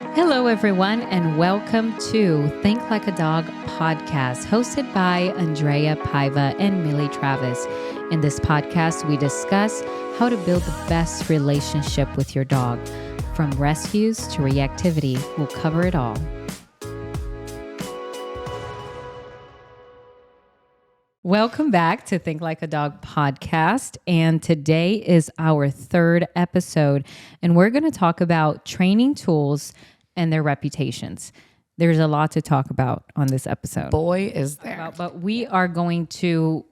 Hello, everyone, and welcome to Think Like a Dog podcast, hosted by Andrea Paiva and Millie Travis. In this podcast, we discuss how to build the best relationship with your dog. From rescues to reactivity, we'll cover it all. Welcome back to Think Like a Dog podcast. And today is our third episode, and we're going to talk about training tools and their reputations. There's a lot to talk about on this episode. Boy, is there. But we are going to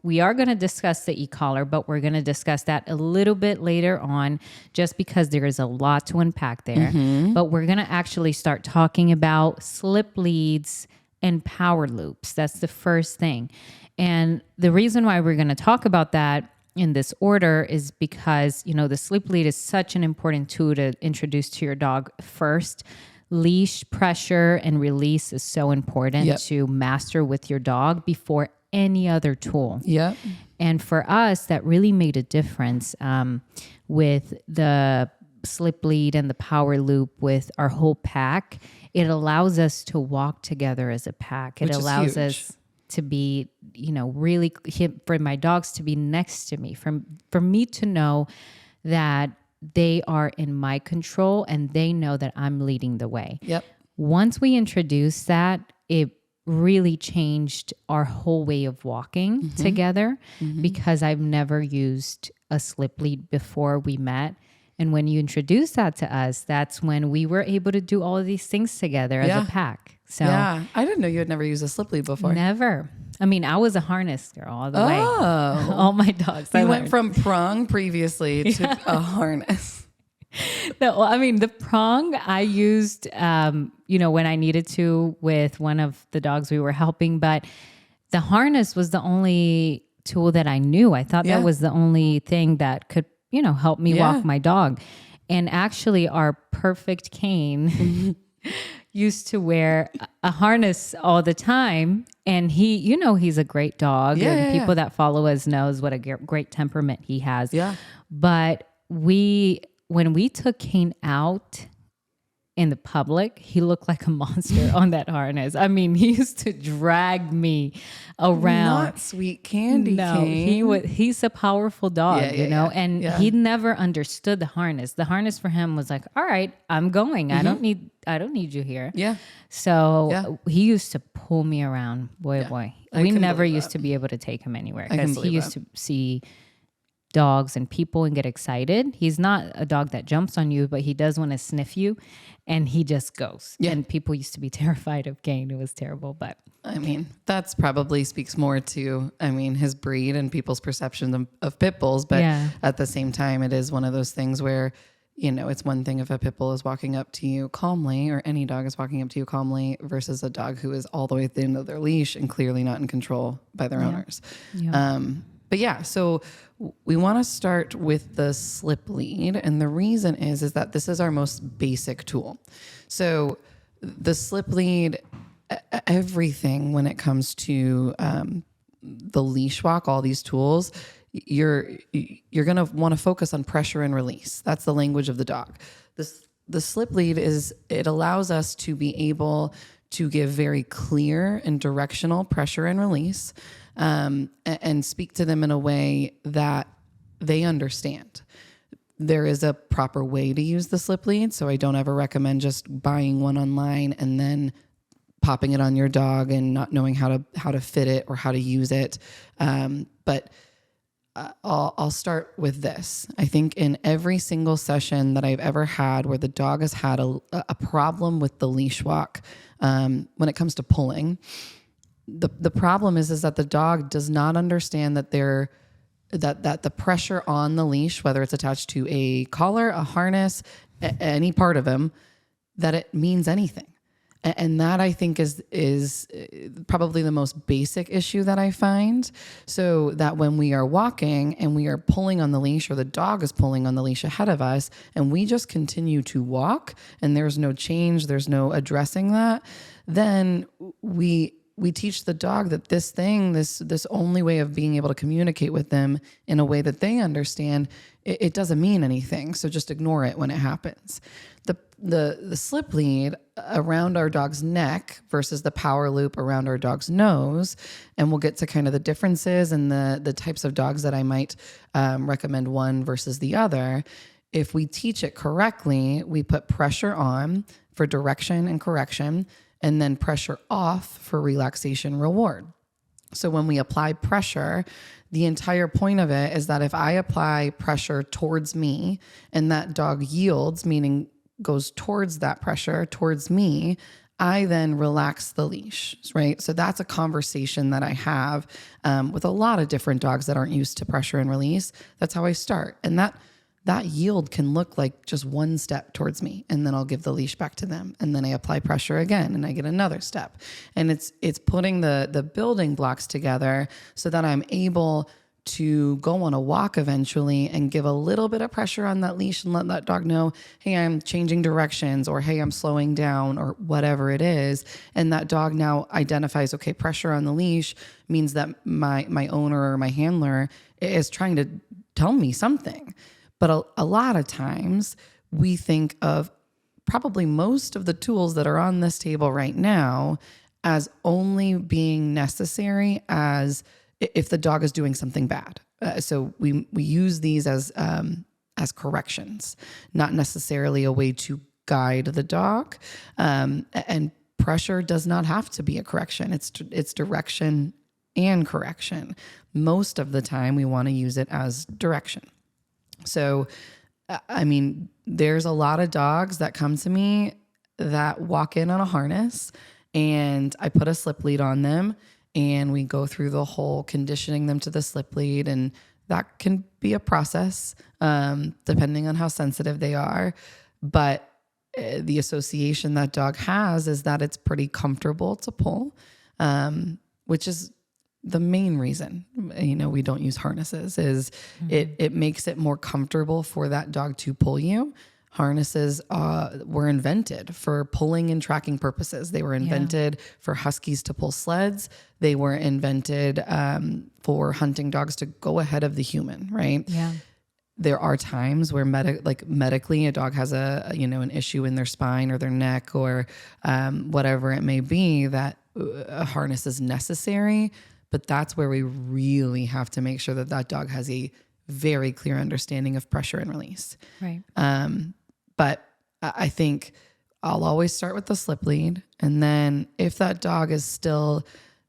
discuss the e-collar, but we're going to discuss that a little bit later on just because there is a lot to unpack there. But we're going to actually start talking about slip leads and power loops. That's the first thing. And the reason why we're going to talk about that in this order is because, the slip lead is such an important tool to introduce to your dog first. Leash pressure and release is so important to master with your dog before any other tool. Yep. And for us, that really made a difference with the slip lead and the power loop with our whole pack. It allows us to walk together as a pack. It allows us to be, really for my dogs to be next to me, for me to know that they are in my control and they know that I'm leading the way. Yep. Once we introduced that, it really changed our whole way of walking together because I've never used a slip lead before we met. And when you introduced that to us, that's when we were able to do all of these things together as a pack. So I didn't know you had never used a slip lead before. Never. I mean, I was a harness girl all the way. All my dogs. You went from prong previously to a harness. No, I mean, the prong I used, when I needed to with one of the dogs we were helping, but the harness was the only tool that I knew. I thought that was the only thing that could, help me walk my dog. And actually our perfect cane used to wear a harness all the time. And he's a great dog. People that follow us knows what a great temperament he has. Yeah. But when we took Kane out in the public, he looked like a monster on that harness. I mean, he used to drag me around. Not sweet candy. No, Kane. he's a powerful dog, and he never understood the harness. The harness for him was like, all right, I'm going. I don't need you here. Yeah. So he used to pull me around. Boy. We never used to be able to take him anywhere because he used to see dogs and people and get excited. He's not a dog that jumps on you, but he does want to sniff you, and he just goes. Yeah. And people used to be terrified of Kane. It was terrible, but I mean, that's probably speaks more to, his breed and people's perception of pit bulls. But at the same time, it is one of those things where, it's one thing if a pit bull is walking up to you calmly, or any dog is walking up to you calmly, versus a dog who is all the way at the end of their leash and clearly not in control by their owners. Yeah. But so we want to start with the slip lead. And the reason is that this is our most basic tool. So the slip lead, everything when it comes to the leash walk, all these tools, you're going to want to focus on pressure and release. That's the language of the dog. The slip lead it allows us to be able to give very clear and directional pressure and release, and speak to them in a way that they understand. There is a proper way to use the slip lead, so I don't ever recommend just buying one online and then popping it on your dog and not knowing how to fit it or how to use it. But I'll start with this. I think in every single session that I've ever had where the dog has had a problem with the leash walk, when it comes to pulling, the problem is that the dog does not understand that that the pressure on the leash, whether it's attached to a collar, a harness, any part of him, that it means anything. And that I think is probably the most basic issue that I find. So that when we are walking and we are pulling on the leash, or the dog is pulling on the leash ahead of us, and we just continue to walk and there's no change, there's no addressing that, then we teach the dog that this only way of being able to communicate with them in a way that they understand, it doesn't mean anything. So just ignore it when it happens. the slip lead around our dog's neck versus the power loop around our dog's nose. And we'll get to kind of the differences and the types of dogs that I might recommend one versus the other. If we teach it correctly, we put pressure on for direction and correction, and then pressure off for relaxation reward. So when we apply pressure, the entire point of it is that if I apply pressure towards me and that dog yields, meaning goes towards that pressure, towards me, I then relax the leash, right? So that's a conversation that I have with a lot of different dogs that aren't used to pressure and release. That's how I start. And that yield can look like just one step towards me, and then I'll give the leash back to them, and then I apply pressure again and I get another step. And it's putting the building blocks together so that I'm able to go on a walk eventually and give a little bit of pressure on that leash and let that dog know, hey, I'm changing directions, or hey, I'm slowing down, or whatever it is. And that dog now identifies, okay, pressure on the leash means that my owner or my handler is trying to tell me something. But a lot of times we think of probably most of the tools that are on this table right now as only being necessary as if the dog is doing something bad. So we use these as corrections, not necessarily a way to guide the dog. And pressure does not have to be a correction. It's direction and correction. Most of the time we want to use it as direction. So, I mean, there's a lot of dogs that come to me that walk in on a harness, and I put a slip lead on them, and we go through the whole conditioning them to the slip lead. And that can be a process, depending on how sensitive they are. But the association that dog has is that it's pretty comfortable to pull, which is the main reason, we don't use harnesses is it makes it more comfortable for that dog to pull you. Harnesses were invented for pulling and tracking purposes. They were invented for huskies to pull sleds. They were invented for hunting dogs to go ahead of the human, right? Yeah. There are times where medically a dog has an issue in their spine or their neck or whatever it may be, that a harness is necessary. But that's where we really have to make sure that dog has a very clear understanding of pressure and release. Right. But I think I'll always start with the slip lead. And then if that dog is still,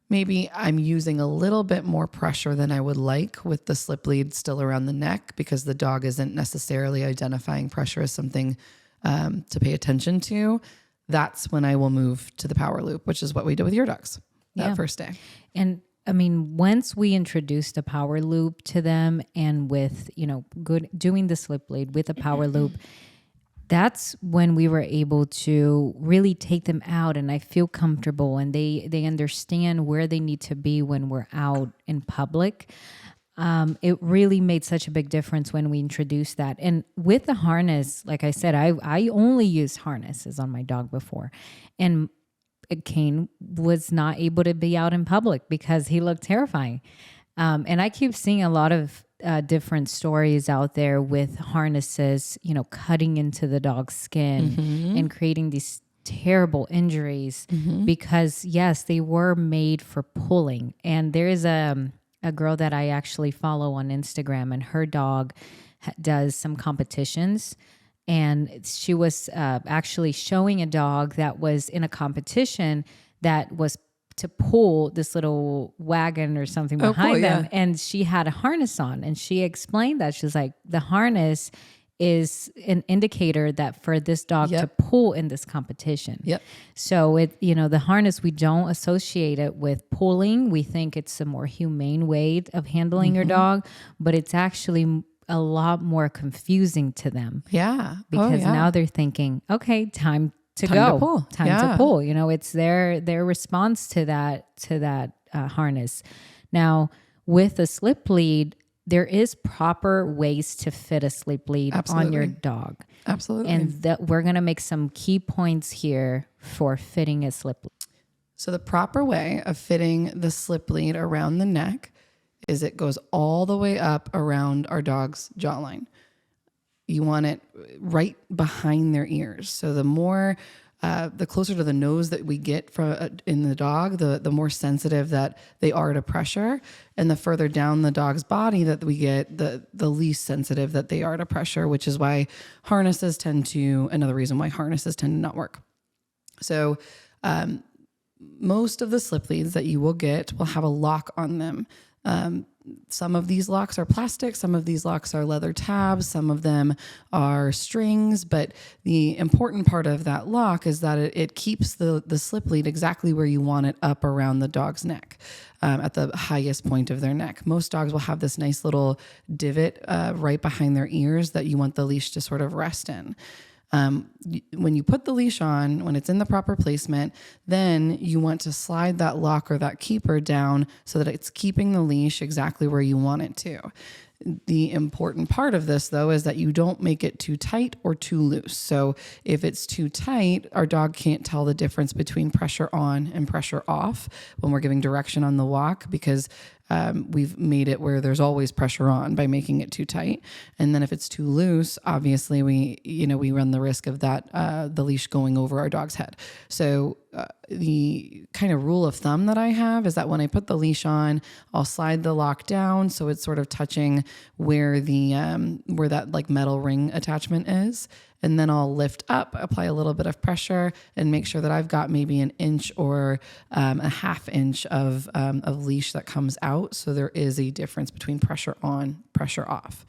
maybe I'm using a little bit more pressure than I would like with the slip lead still around the neck, because the dog isn't necessarily identifying pressure as something to pay attention to, that's when I will move to the power loop, which is what we did with your dogs that first day. And I mean, once we introduced the power loop to them, and with, doing the slip lead with the power loop, that's when we were able to really take them out, and I feel comfortable, and they understand where they need to be when we're out in public. It really made such a big difference when we introduced that. And with the harness, like I said, I only used harnesses on my dog before, and Kane was not able to be out in public because he looked terrifying. And I keep seeing a lot of different stories out there with harnesses, cutting into the dog's skin and creating these terrible injuries because, yes, they were made for pulling. And there is a girl that I actually follow on Instagram, and her dog does some competitions. And she was actually showing a dog that was in a competition that was to pull this little wagon or something behind them. And she had a harness on, and she explained that. She was like, the harness is an indicator that for this dog to pull in this competition. So the harness, we don't associate it with pulling. We think it's a more humane way of handling your dog, but it's actually a lot more confusing to them. Yeah. Because now they're thinking, okay, time to pull. Time to pull. It's their response to that harness. Now, with a slip lead, there is proper ways to fit a slip lead on your dog. Absolutely. And we're going to make some key points here for fitting a slip lead. So the proper way of fitting the slip lead around the neck is it goes all the way up around our dog's jawline. you want it right behind their ears. So the closer to the nose that we get from in the dog, the more sensitive that they are to pressure, and the further down the dog's body that we get, the least sensitive that they are to pressure, which is why another reason why harnesses tend to not work. So most of the slip leads that you will get will have a lock on them. Some of these locks are plastic, some of these locks are leather tabs, some of them are strings, but the important part of that lock is that it keeps the slip lead exactly where you want it, up around the dog's neck, at the highest point of their neck. Most dogs will have this nice little divot right behind their ears that you want the leash to sort of rest in. When you put the leash on, when it's in the proper placement, then you want to slide that lock or that keeper down so that it's keeping the leash exactly where you want it to. The important part of this, though, is that you don't make it too tight or too loose. So if it's too tight, our dog can't tell the difference between pressure on and pressure off when we're giving direction on the walk, because we've made it where there's always pressure on by making it too tight. And then if it's too loose, obviously we run the risk of that, the leash going over our dog's head. So the kind of rule of thumb that I have is that when I put the leash on, I'll slide the lock down so it's sort of touching where where that like metal ring attachment is. And then I'll lift up, apply a little bit of pressure, and make sure that I've got maybe an inch or a half inch of leash that comes out. So there is a difference between pressure on, pressure off.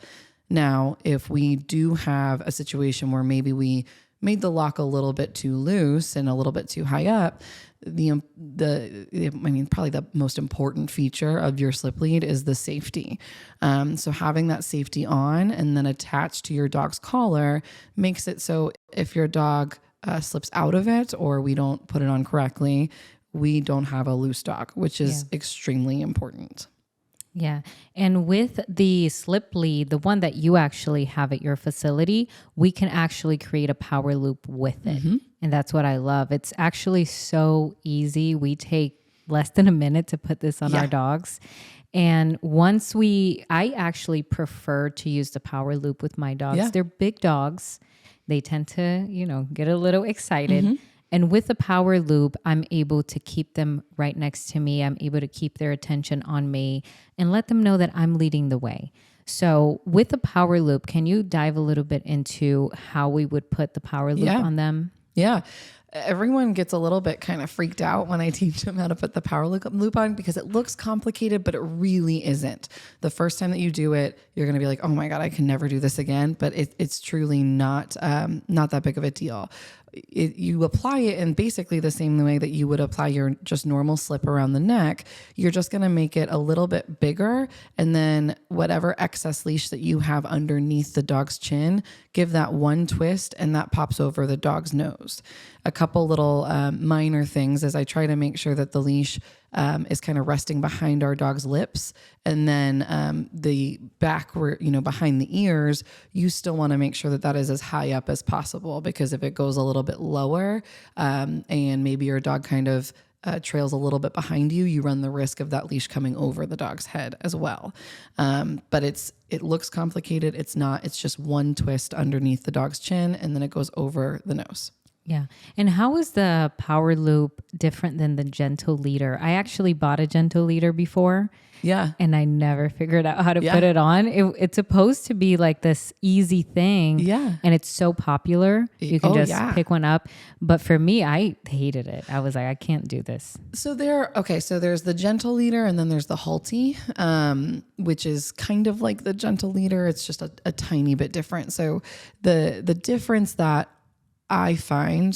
Now, if we do have a situation where maybe we made the lock a little bit too loose and a little bit too high up, probably the most important feature of your slip lead is the safety. So having that safety on and then attached to your dog's collar makes it so if your dog slips out of it or we don't put it on correctly, we don't have a loose dog, which is extremely important. Yeah. And with the slip lead, the one that you actually have at your facility, we can actually create a power loop with it. Mm-hmm. And that's what I love. It's actually so easy. We take less than a minute to put this on our dogs. And I actually prefer to use the power loop with my dogs. Yeah. They're big dogs. They tend to, get a little excited. Mm-hmm. And with the power loop, I'm able to keep them right next to me. I'm able to keep their attention on me and let them know that I'm leading the way. So with the power loop, can you dive a little bit into how we would put the power loop on them? Yeah. Everyone gets a little bit kind of freaked out when I teach them how to put the power loop on because it looks complicated, but it really isn't. The first time that you do it, you're going to be like, oh my God, I can never do this again. But it's truly not that big of a deal. You apply it in basically the same way that you would apply your just normal slip around the neck. You're just going to make it a little bit bigger. And then whatever excess leash that you have underneath the dog's chin, give that one twist and that pops over the dog's nose. A couple little minor things as I try to make sure that the leash is kind of resting behind our dog's lips. And then the back where, behind the ears, you still want to make sure that that is as high up as possible, because if it goes a little bit lower and maybe your dog kind of trails a little bit behind you, you run the risk of that leash coming over the dog's head as well. But it looks complicated. It's not. It's just one twist underneath the dog's chin and then it goes over the nose. Yeah. And how is the power loop different than the gentle leader? I actually bought a gentle leader before. Yeah. And I never figured out how to put it on. It's supposed to be like this easy thing. Yeah. And it's so popular. You can pick one up. But for me, I hated it. I was like, I can't do this. So there's the gentle leader and then there's the Halti, which is kind of like the gentle leader. It's just a tiny bit different. So the difference that I find,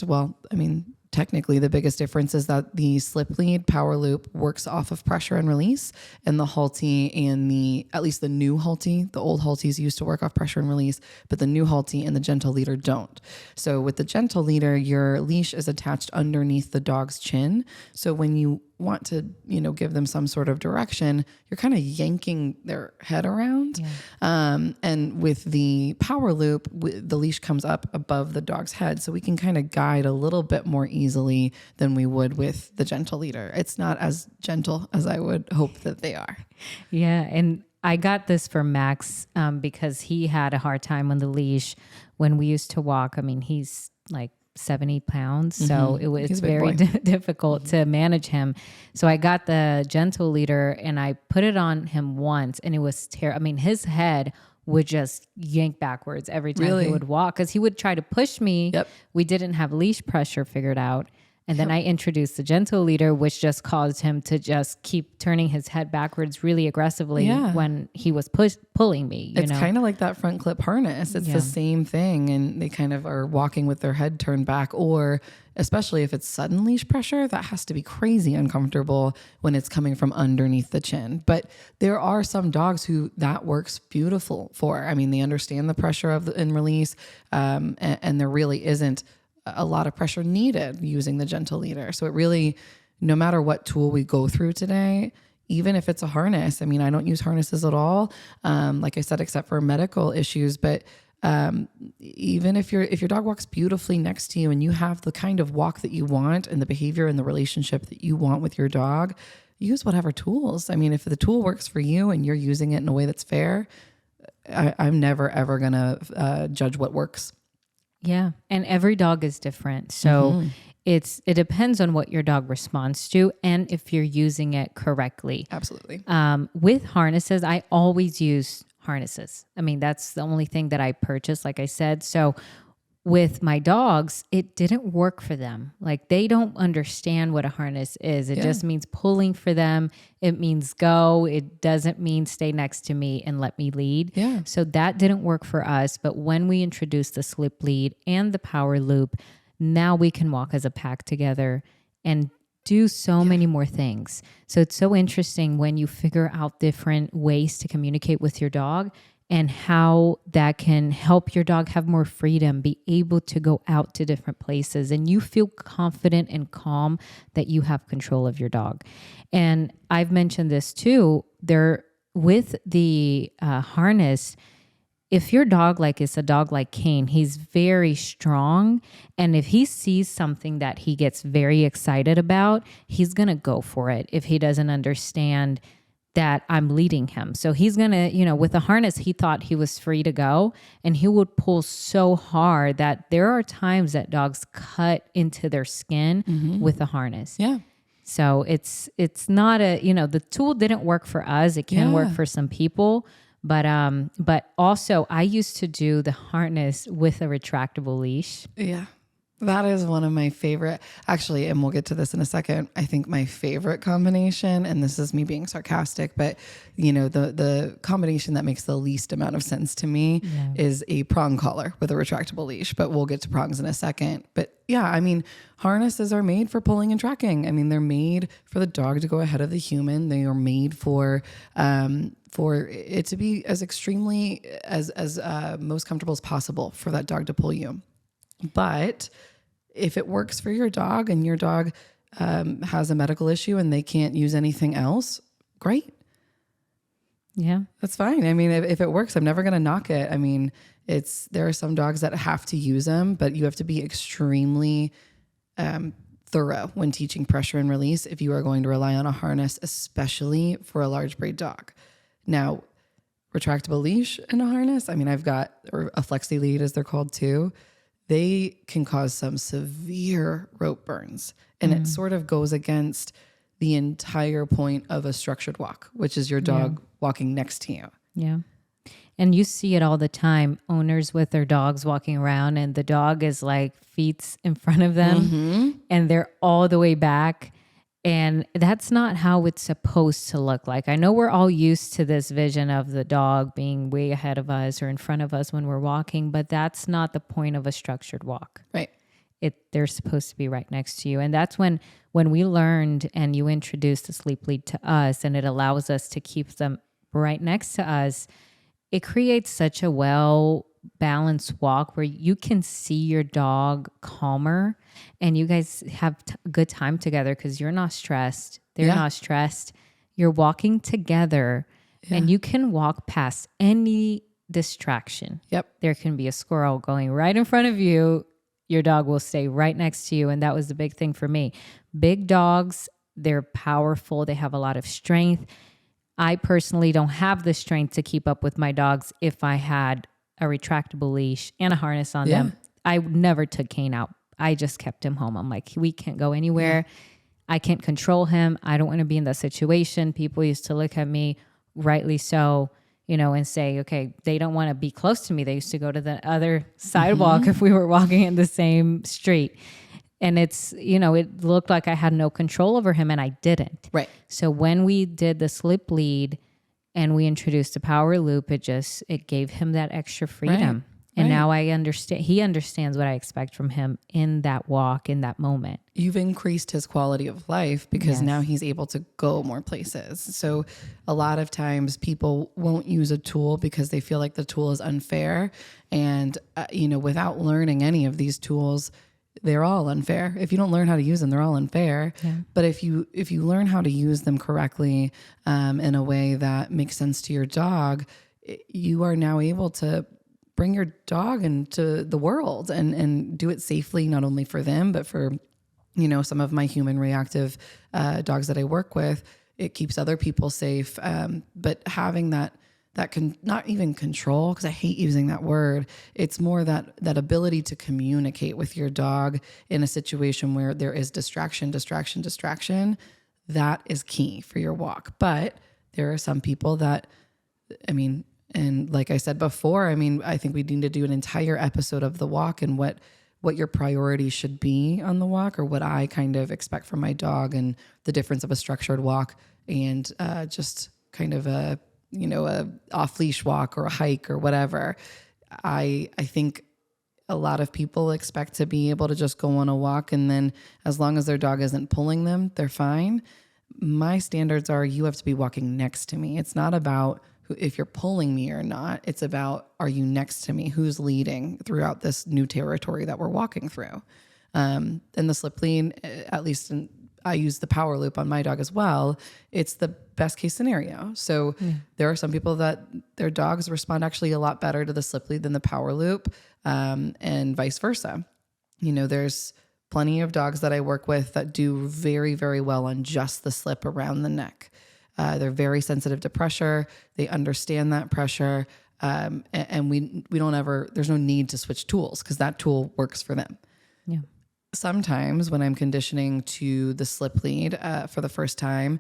technically the biggest difference is that the slip lead power loop works off of pressure and release, and the Halti and at least the new Halti, the old Haltis used to work off pressure and release, but the new Halti and the gentle leader don't. So with the gentle leader, your leash is attached underneath the dog's chin. So when you want to, give them some sort of direction, you're kind of yanking their head around. Yeah. And with the power loop, the leash comes up above the dog's head. So we can kind of guide a little bit more easily than we would with the gentle leader. It's not as gentle as I would hope that they are. Yeah. And I got this for Max because he had a hard time on the leash when we used to walk. I mean, he's like 70 pounds. So it's very difficult to manage him. So I got the gentle leader and I put it on him once and it was terrible. I mean, his head would just yank backwards every time he would walk because he would try to push me. Yep. We didn't have leash pressure figured out. And then I introduced the gentle leader, which just caused him to just keep turning his head backwards really aggressively when he was pulling me. It's kind of like that front clip harness. It's the same thing. And they kind of are walking with their head turned back, or especially if it's sudden leash pressure, that has to be crazy uncomfortable when it's coming from underneath the chin. But there are some dogs who that works beautiful for. I mean, they understand the pressure of the in release, and there really isn't a lot of pressure needed using the gentle leader. So it really, no matter what tool we go through today, even if it's a harness, I mean, I don't use harnesses at all. Like I said, except for medical issues, but even if your dog walks beautifully next to you and you have the kind of walk that you want and the behavior and the relationship that you want with your dog, use whatever tools. I mean, if the tool works for you and you're using it in a way that's fair, I'm never, ever going to judge what works. Yeah. And every dog is different. So it depends on what your dog responds to and if you're using it correctly. Absolutely. With harnesses, I always use harnesses. I mean, that's the only thing that I purchased, like I said. So with my dogs, it didn't work for them. Like they don't understand what a harness is. It just means pulling for them. It means go. It doesn't mean stay next to me and let me lead. Yeah. So that didn't work for us. But when we introduced the slip lead and the power loop, now we can walk as a pack together and do so many more things. So it's so interesting when you figure out different ways to communicate with your dog and how that can help your dog have more freedom, be able to go out to different places, and you feel confident and calm that you have control of your dog. And I've mentioned this too, with the harness, if your dog is a dog like Kane, he's very strong. And if he sees something that he gets very excited about, he's going to go for it if he doesn't understand that I'm leading him. So he's going to, with the harness, he thought he was free to go and he would pull so hard that there are times that dogs cut into their skin with the harness. Yeah. So it's not the tool didn't work for us. It can work for some people, but also I used to do the harness with a retractable leash. Yeah. That is one of my favorite, actually, and we'll get to this in a second. I think my favorite combination, and this is me being sarcastic, but the combination that makes the least amount of sense to me is a prong collar with a retractable leash, but we'll get to prongs in a second. But yeah, I mean, harnesses are made for pulling and tracking. I mean, they're made for the dog to go ahead of the human. They are made for it to be as extremely as most comfortable as possible for that dog to pull you. But if it works for your dog and your dog has a medical issue and they can't use anything else, great. Yeah, that's fine. I mean, if it works, I'm never going to knock it. I mean, there are some dogs that have to use them, but you have to be extremely thorough when teaching pressure and release if you are going to rely on a harness, especially for a large breed dog. Now, retractable leash and a harness, I mean, or a flexi lead as they're called too, they can cause some severe rope burns. And it sort of goes against the entire point of a structured walk, which is your dog walking next to you. Yeah. And you see it all the time. Owners with their dogs walking around and the dog is like feet in front of them and they're all the way back. And that's not how it's supposed to look like. I know we're all used to this vision of the dog being way ahead of us or in front of us when we're walking, but that's not the point of a structured walk. Right. They're supposed to be right next to you. And that's when we learned and you introduced the sleep lead to us and it allows us to keep them right next to us. It creates such a well-balanced walk where you can see your dog calmer and you guys have a good time together because you're not stressed. They're not stressed. You're walking together and you can walk past any distraction. Yep. There can be a squirrel going right in front of you. Your dog will stay right next to you. And that was the big thing for me. Big dogs, they're powerful. They have a lot of strength. I personally don't have the strength to keep up with my dogs if I had a retractable leash and a harness on them. I never took Kane out. I just kept him home. I'm like, we can't go anywhere. I can't control him. I don't want to be in that situation. People used to look at me, rightly so, you know, and say, okay, they don't want to be close to me. They used to go to the other sidewalk if we were walking in the same street. And it's, you know, it looked like I had no control over him, and I didn't. Right. So when we did the slip lead and we introduced the power loop, it gave him that extra freedom. Right. And now I understand, he understands what I expect from him in that walk, in that moment. You've increased his quality of life because now he's able to go more places. So a lot of times people won't use a tool because they feel like the tool is unfair. And, you know, without learning any of these tools, they're all unfair. If you don't learn how to use them, they're all unfair. Yeah. But if you learn how to use them correctly, in a way that makes sense to your dog, you are now able to bring your dog into the world and do it safely, not only for them, but for, you know, some of my human reactive dogs that I work with. It keeps other people safe. But having that can not even control, because I hate using that word. It's more that ability to communicate with your dog in a situation where there is distraction. That is key for your walk. But there are some people that, I mean, and like I said before, I mean, I think we need to do an entire episode of the walk and what your priority should be on the walk, or what I kind of expect from my dog, and the difference of a structured walk and just kind of a off leash walk or a hike or whatever. I think a lot of people expect to be able to just go on a walk, and then as long as their dog isn't pulling them, they're fine. My standards are, you have to be walking next to me. It's not about if you're pulling me or not. It's about, are you next to me? Who's leading throughout this new territory that we're walking through? And the slip lead, at least I use the power loop on my dog as well. It's the best case scenario. So there are some people that their dogs respond actually a lot better to the slip lead than the power loop, and vice versa. You know, there's plenty of dogs that I work with that do very, very well on just the slip around the neck. They're very sensitive to pressure. They understand that pressure. And we don't ever, there's no need to switch tools because that tool works for them. Yeah. Sometimes when I'm conditioning to the slip lead for the first time,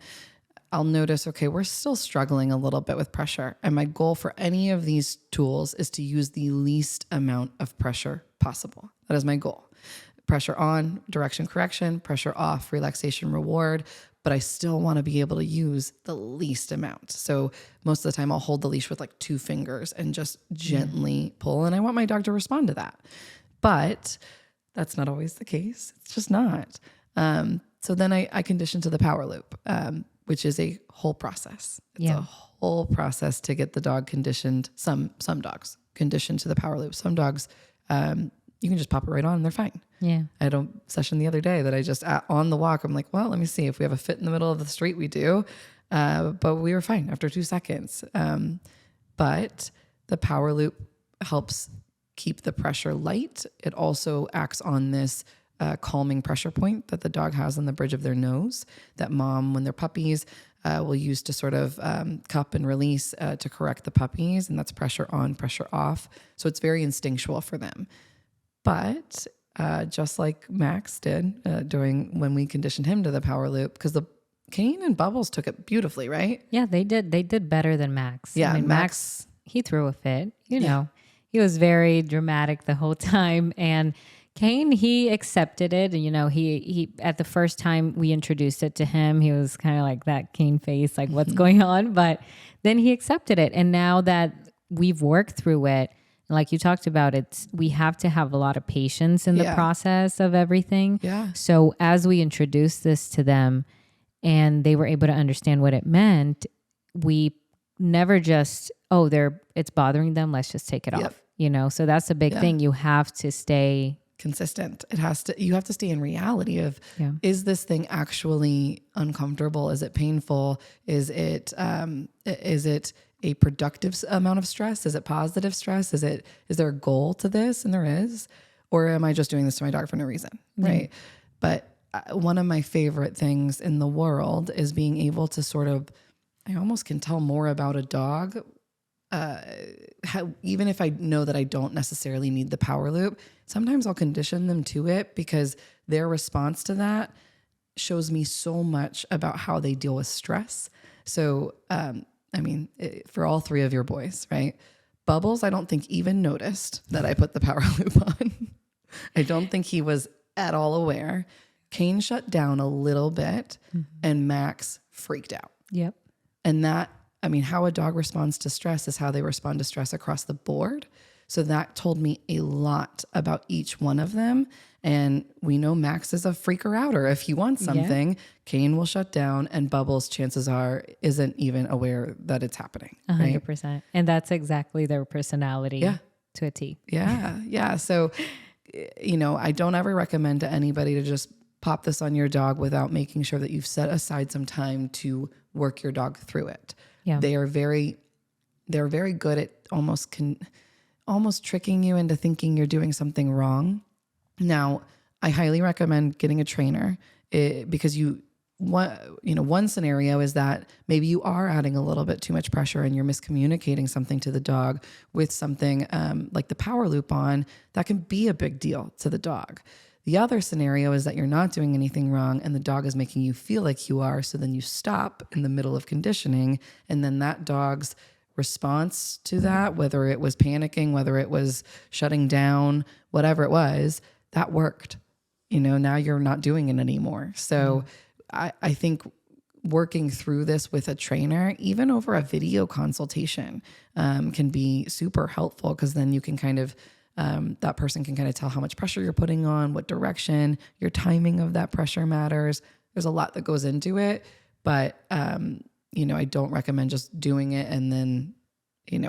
I'll notice, okay, we're still struggling a little bit with pressure. And my goal for any of these tools is to use the least amount of pressure possible. That is my goal. Pressure on, direction correction, pressure off, relaxation reward. But I still want to be able to use the least amount. So most of the time I'll hold the leash with like 2 fingers and just gently pull. And I want my dog to respond to that. But that's not always the case. It's just not. So then I condition to the power loop, which is a whole process. It's a whole process to get the dog conditioned. Some dogs conditioned to the power loop. Some dogs, you can just pop it right on and they're fine. Yeah. I had a session the other day that I just on the walk, I'm like, well, let me see if we have a fit in the middle of the street. We do. But we were fine after 2 seconds. But the power loop helps keep the pressure light. It also acts on this calming pressure point that the dog has on the bridge of their nose that mom, when they're puppies, will use to sort of cup and release to correct the puppies. And that's pressure on, pressure off. So it's very instinctual for them. But just like Max did when we conditioned him to the power loop, because the Kane and Bubbles took it beautifully, right? Yeah, they did. They did better than Max. Yeah, I mean, Max, he threw a fit. You know, he was very dramatic the whole time. And Kane, he accepted it. You know, he at the first time we introduced it to him, he was kind of like that Kane face, like what's going on? But then he accepted it. And now that we've worked through it, like you talked about, we have to have a lot of patience in the process of everything. Yeah. So as we introduced this to them and they were able to understand what it meant, we never just, it's bothering them, let's just take it off. You know, so that's a big thing. You have to stay consistent. You have to stay in reality of, is this thing actually uncomfortable? Is it painful? Is it a productive amount of stress? Is it positive stress? Is there a goal to this? And there is. Or am I just doing this to my dog for no reason? Right. But one of my favorite things in the world is being able to sort of, I almost can tell more about a dog. Even if I know that I don't necessarily need the power loop, sometimes I'll condition them to it because their response to that shows me so much about how they deal with stress. So, for all three of your boys, right? Bubbles, I don't think even noticed that I put the power loop on. I don't think he was at all aware. Kane shut down a little bit and Max freaked out. Yep. And that, how a dog responds to stress is how they respond to stress across the board. So that told me a lot about each one of them. And we know Max is a freaker outer. If he wants something, Kane will shut down, and Bubbles, chances are, isn't even aware that it's happening. 100%. Right? And that's exactly their personality to a T. Yeah. So, I don't ever recommend to anybody to just pop this on your dog without making sure that you've set aside some time to work your dog through it. Yeah. They're very good at almost tricking you into thinking you're doing something wrong. Now, I highly recommend getting a trainer because one scenario is that maybe you are adding a little bit too much pressure and you're miscommunicating something to the dog with something like the power loop on. That can be a big deal to the dog. The other scenario is that you're not doing anything wrong and the dog is making you feel like you are. So then you stop in the middle of conditioning, and then that dog's response to that, whether it was panicking, whether it was shutting down, whatever it was, that worked. Now you're not doing it anymore. So I think working through this with a trainer, even over a video consultation, can be super helpful, because then you can that person can kind of tell how much pressure you're putting on, what direction, your timing of that pressure matters. There's a lot that goes into it, but I don't recommend just doing it and then,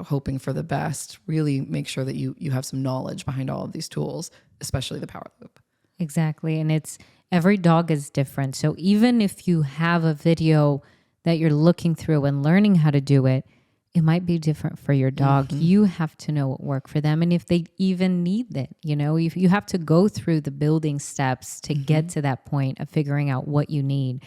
hoping for the best. Really make sure that you have some knowledge behind all of these tools, especially the power loop. Exactly. And every dog is different. So even if you have a video that you're looking through and learning how to do it, it might be different for your dog. You have to know what worked for them, and if they even need it. If you have to go through the building steps to get to that point of figuring out what you need.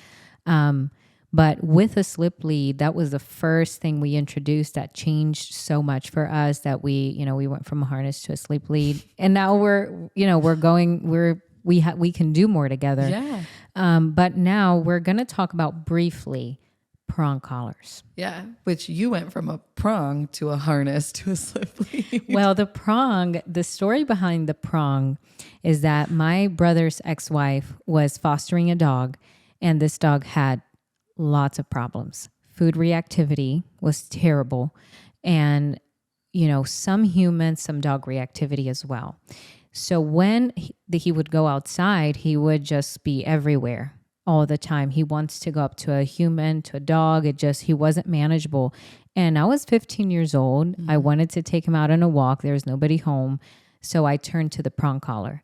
But with a slip lead, that was the first thing we introduced that changed so much for us, that we went from a harness to a slip lead, and now we can do more together. Yeah. But now we're going to talk about briefly prong collars. Yeah, which you went from a prong to a harness to a slip lead. Well, the story behind the prong is that my brother's ex-wife was fostering a dog, and this dog had lots of problems. Food reactivity was terrible, and some human, some dog reactivity as well. So when he would go outside, he would just be everywhere all the time. He wants to go up to a human, to a dog. He wasn't manageable. And I was 15 years old. I wanted to take him out on a walk. There was nobody home. So I turned to the prong collar.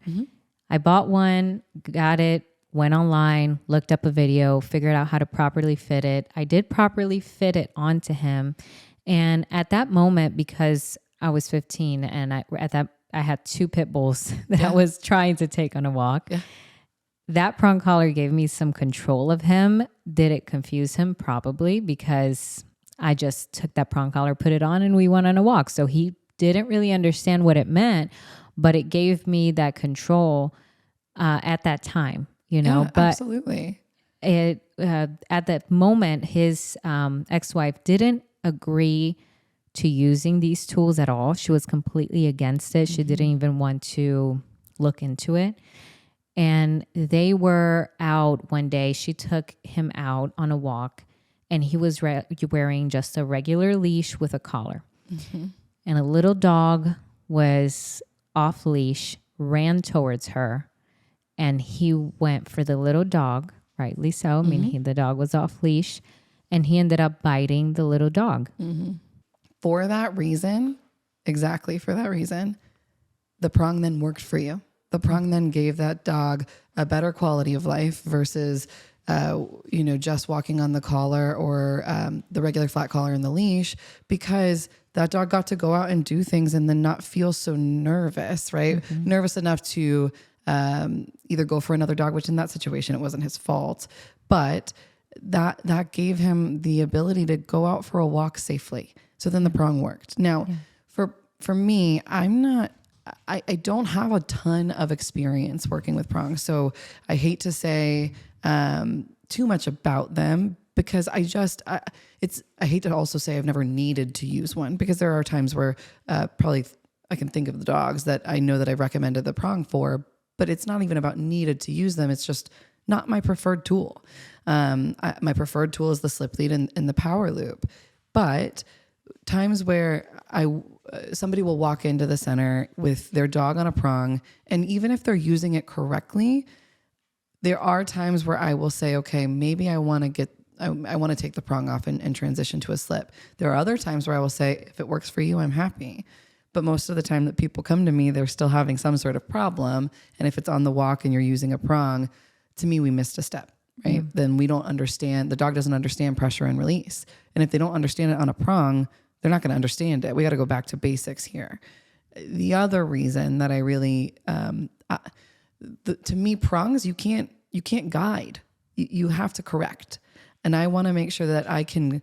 I bought one, got it, went online, looked up a video, figured out how to properly fit it. I did properly fit it onto him. And at that moment, because I was 15 and I had two pit bulls that I was trying to take on a walk. Yeah. That prong collar gave me some control of him. Did it confuse him? Probably, because I just took that prong collar, put it on, and we went on a walk. So he didn't really understand what it meant, but it gave me that control at that time, Yeah, but absolutely. At that moment, his ex-wife didn't agree to using these tools at all. She was completely against it. She didn't even want to look into it. And they were out one day. She took him out on a walk, and he was wearing just a regular leash with a collar. And a little dog was off leash, ran towards her, and he went for the little dog, rightly so. The dog was off leash, and he ended up biting the little dog. For that reason, exactly for that reason, the prong then worked for you. The prong then gave that dog a better quality of life versus, just walking on the collar or the regular flat collar and the leash, because that dog got to go out and do things and then not feel so nervous, right? Nervous enough to either go for another dog, which in that situation, it wasn't his fault, but that gave him the ability to go out for a walk safely. So then the prong worked. Now, for me, I don't have a ton of experience working with prongs, so I hate to say too much about them, because I hate to also say I've never needed to use one, because there are times where probably I can think of the dogs that I know that I've recommended the prong for, but it's not even about needed to use them. It's just not my preferred tool. My preferred tool is the slip lead and the power loop. But times where somebody will walk into the center with their dog on a prong, and even if they're using it correctly, there are times where I will say, okay, maybe I want to take the prong off and transition to a slip. There are other times where I will say, if it works for you, I'm happy. But most of the time that people come to me, they're still having some sort of problem. And if it's on the walk and you're using a prong, to me, we missed a step, right? Then we don't understand, the dog doesn't understand pressure and release. And if they don't understand it on a prong, they're not going to understand it. We got to go back to basics here. The other reason that I really, to me, prongs, you can't guide. You have to correct. And I want to make sure that I can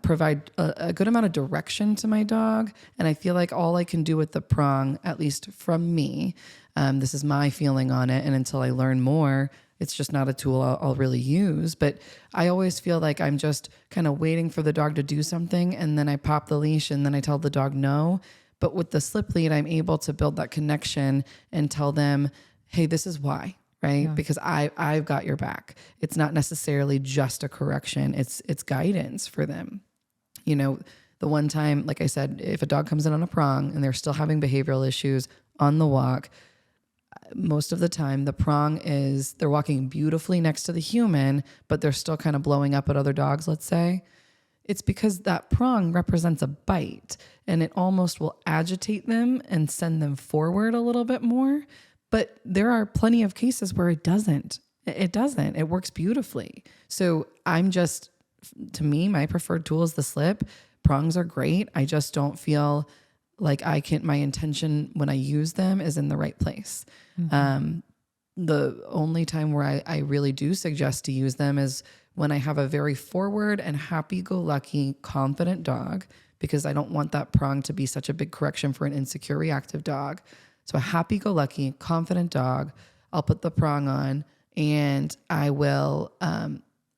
provide a good amount of direction to my dog. And I feel like all I can do with the prong, at least from me, this is my feeling on it. And until I learn more, it's just not a tool I'll really use. But I always feel like I'm just kind of waiting for the dog to do something, and then I pop the leash and then I tell the dog no. But with the slip lead, I'm able to build that connection and tell them, hey, this is why, right? Yeah. Because I've got your back. It's not necessarily just a correction. It's guidance for them. You know, the one time, like I said, if a dog comes in on a prong and they're still having behavioral issues on the walk, most of the time the prong is, they're walking beautifully next to the human, but they're still kind of blowing up at other dogs, let's say. It's because that prong represents a bite, and it almost will agitate them and send them forward a little bit more. But there are plenty of cases where it doesn't. It works beautifully. So to me, my preferred tool is the slip. Prongs are great. I just don't feel like my intention when I use them is in the right place. Mm-hmm. The only time where I really do suggest to use them is when I have a very forward and happy-go-lucky, confident dog, because I don't want that prong to be such a big correction for an insecure, reactive dog. So a happy-go-lucky, confident dog, I'll put the prong on, and I will,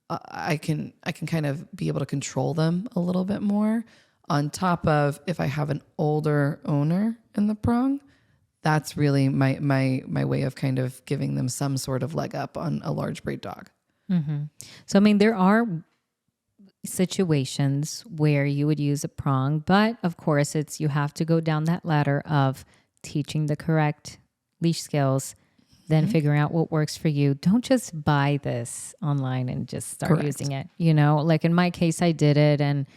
I can kind of be able to control them a little bit more. On top of, if I have an older owner in the prong, that's really my way of kind of giving them some sort of leg up on a large breed dog. Mm-hmm. So, I mean, there are situations where you would use a prong, but of course you have to go down that ladder of teaching the correct leash skills, then figuring out what works for you. Don't just buy this online and just start using it. You know, like in my case, I did it, and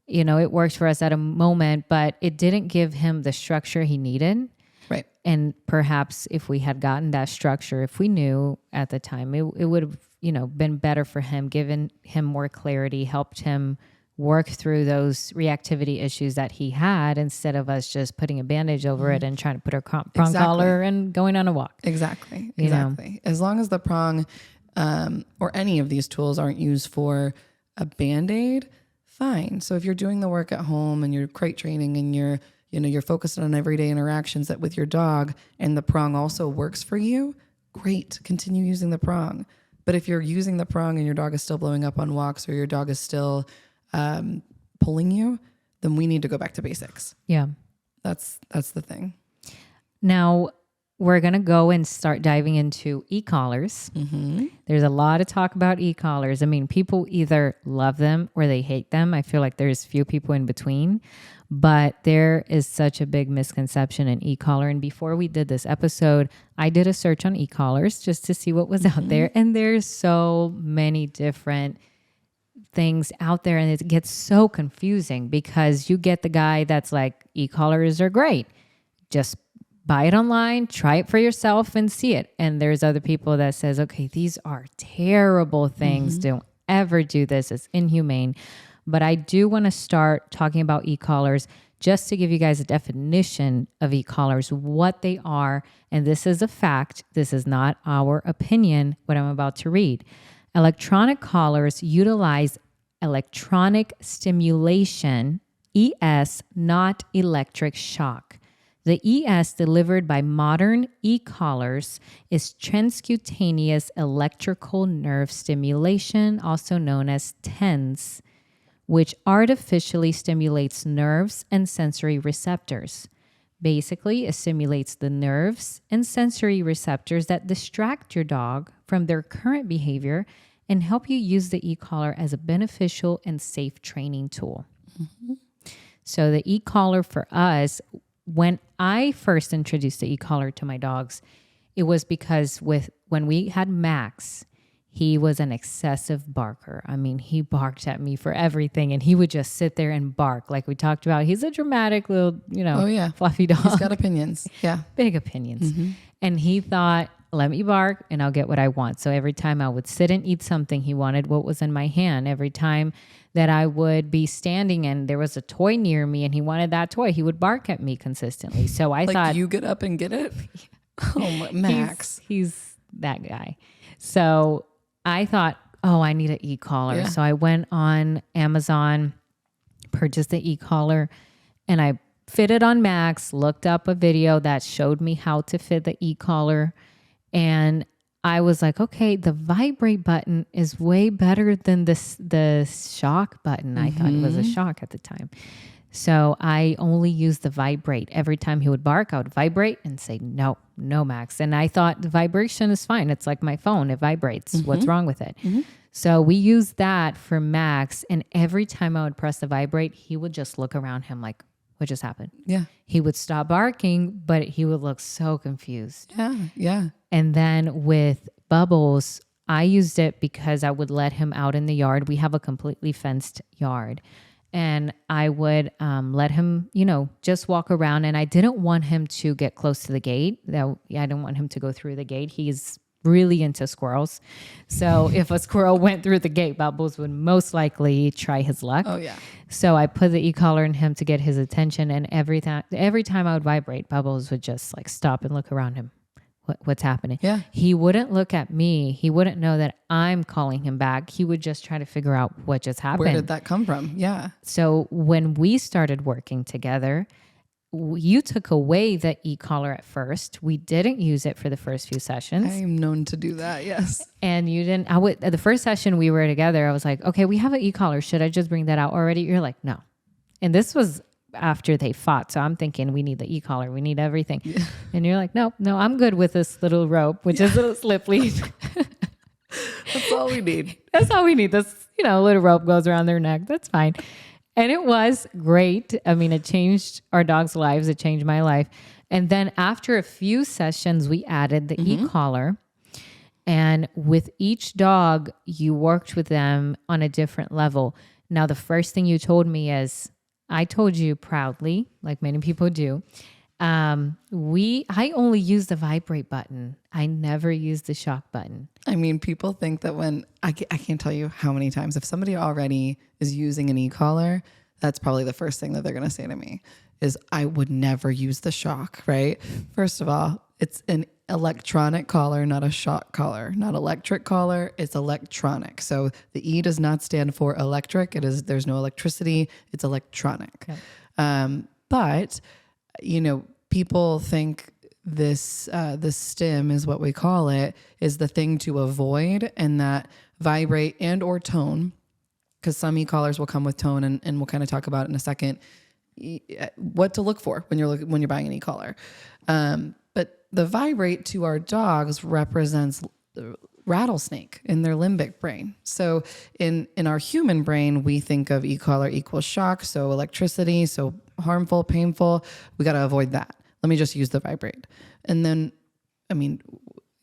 you know, it worked for us at a moment, but it didn't give him the structure he needed. Right. And perhaps if we had gotten that structure, if we knew at the time, it would have, you know, been better for him, given him more clarity, helped him work through those reactivity issues that he had, instead of us just putting a bandage over it and trying to put our prong collar and going on a walk. Exactly. You know? As long as the prong or any of these tools aren't used for a Band-Aid, fine. So if you're doing the work at home and you're crate training and you're focused on everyday interactions that with your dog, and the prong also works for you, great, continue using the prong. But if you're using the prong and your dog is still blowing up on walks, or your dog is still pulling you, then we need to go back to basics. Yeah. That's the thing. Now, we're going to go and start diving into e-collars. Mm-hmm. There's a lot of talk about e-collars. I mean, people either love them or they hate them. I feel like there's few people in between, but there is such a big misconception in e-collar. And before we did this episode, I did a search on e-collars just to see what was out there. And there's so many different things out there, and it gets so confusing because you get the guy that's like, e-collars are great. Just buy it online, try it for yourself and see it. And there's other people that says, okay, these are terrible things. Don't ever do this. It's inhumane. But I do want to start talking about e-collars just to give you guys a definition of e-collars, what they are. And this is a fact. This is not our opinion, what I'm about to read. Electronic collars utilize electronic stimulation, ES, not electric shock. The ES delivered by modern e-collars is transcutaneous electrical nerve stimulation, also known as TENS, which artificially stimulates nerves and sensory receptors. Basically, it stimulates the nerves and sensory receptors that distract your dog from their current behavior and help you use the e-collar as a beneficial and safe training tool. Mm-hmm. So the e-collar for us, when I first introduced the e-collar to my dogs, it was because when we had Max, he was an excessive barker. I mean, he barked at me for everything, and he would just sit there and bark. Like we talked about, he's a dramatic little, fluffy dog. He's got opinions. Yeah. Big opinions. Mm-hmm. And he thought, let me bark and I'll get what I want. So every time I would sit and eat something, he wanted what was in my hand. Every time that I would be standing and there was a toy near me and he wanted that toy, he would bark at me consistently. So I thought, you get up and get it? Oh, Max. He's that guy. So I thought, I need an e-collar. Yeah. So I went on Amazon, purchased the e-collar, and I fitted on Max, looked up a video that showed me how to fit the e-collar. And I was like, okay, the vibrate button is way better than the shock button. Mm-hmm. I thought it was a shock at the time. So I only used the vibrate. Every time he would bark, I would vibrate and say, no, Max. And I thought the vibration is fine. It's like my phone. It vibrates. Mm-hmm. What's wrong with it? Mm-hmm. So we used that for Max. And every time I would press the vibrate, he would just look around him like, what just happened? Yeah. He would stop barking, but he would look so confused. Yeah. Yeah. And then with Bubbles, I used it because I would let him out in the yard. We have a completely fenced yard. And I would let him, just walk around. And I didn't want him to get close to the gate. I didn't want him to go through the gate. He's really into squirrels. So if a squirrel went through the gate, Bubbles would most likely try his luck. Oh, yeah. So I put the e-collar in him to get his attention. And every time I would vibrate, Bubbles would just like stop and look around him. What's happening? Yeah. He wouldn't look at me. He wouldn't know that I'm calling him back. He would just try to figure out what just happened. Where did that come from? Yeah. So when we started working together, you took away the e-collar at first. We didn't use it for the first few sessions. I am known to do that. Yes. And you didn't. At the first session we were together, I was like, okay, we have an e-collar. Should I just bring that out already? You're like, no. And this was after they fought. So I'm thinking we need the e-collar. We need everything. Yeah. And you're like, no, I'm good with this little rope, which is a little slip lead. That's all we need. That's all we need. This, little rope goes around their neck. That's fine. And it was great. I mean, it changed our dogs' lives. It changed my life. And then after a few sessions, we added the e-collar. And with each dog, you worked with them on a different level. Now, the first thing you told me is, I told you proudly, like many people do, I only use the vibrate button. I never use the shock button. I mean, people think that when, I can't tell you how many times, if somebody already is using an e-collar, that's probably the first thing that they're going to say to me is, I would never use the shock, right? First of all, it's an electronic collar, not a shock collar, not electric collar. It's electronic. So the E does not stand for electric. There's no electricity. It's electronic. Okay. But people think this stim is what we call it, is the thing to avoid, and that vibrate and or tone, because some e-collars will come with tone, and we'll kind of talk about it in a second, what to look for when you're buying an e-collar. But the vibrate to our dogs represents the rattlesnake in their limbic brain. So in our human brain, we think of e-collar equals shock, so electricity, so harmful, painful. We got to avoid that. Let me just use the vibrate. And then, I mean,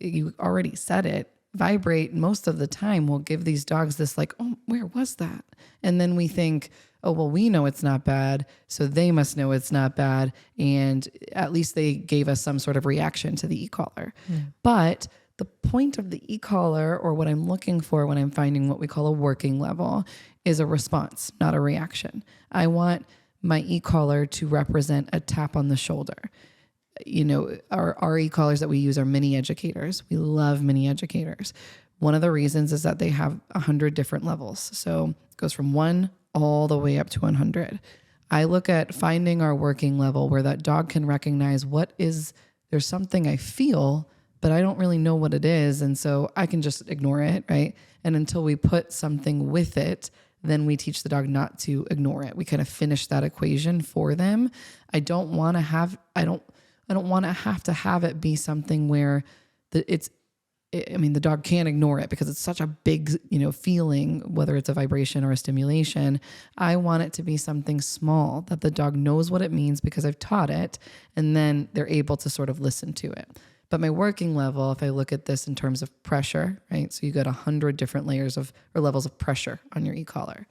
you already said it. Vibrate most of the time will give these dogs this like, oh, where was that? And then we think, oh, well, we know it's not bad, so they must know it's not bad. And at least they gave us some sort of reaction to the e-collar. Yeah. But the point of the e-collar, or what I'm looking for when I'm finding what we call a working level, is a response, not a reaction. I want my e-collar to represent a tap on the shoulder. Our e-collars that we use are mini educators. We love mini educators. One of the reasons is that they have 100 different levels. So it goes from 1 all the way up to 100. I look at finding our working level where that dog can recognize there's something I feel, but I don't really know what it is. And so I can just ignore it, right? And until we put something with it, then we teach the dog not to ignore it. We kind of finish that equation for them. I don't want to have to have it be something where the dog can't ignore it because it's such a big, feeling, whether it's a vibration or a stimulation. I want it to be something small that the dog knows what it means because I've taught it, and then they're able to sort of listen to it. But my working level, if I look at this in terms of pressure, right? So you got 100 different layers or levels of pressure on your e-collar.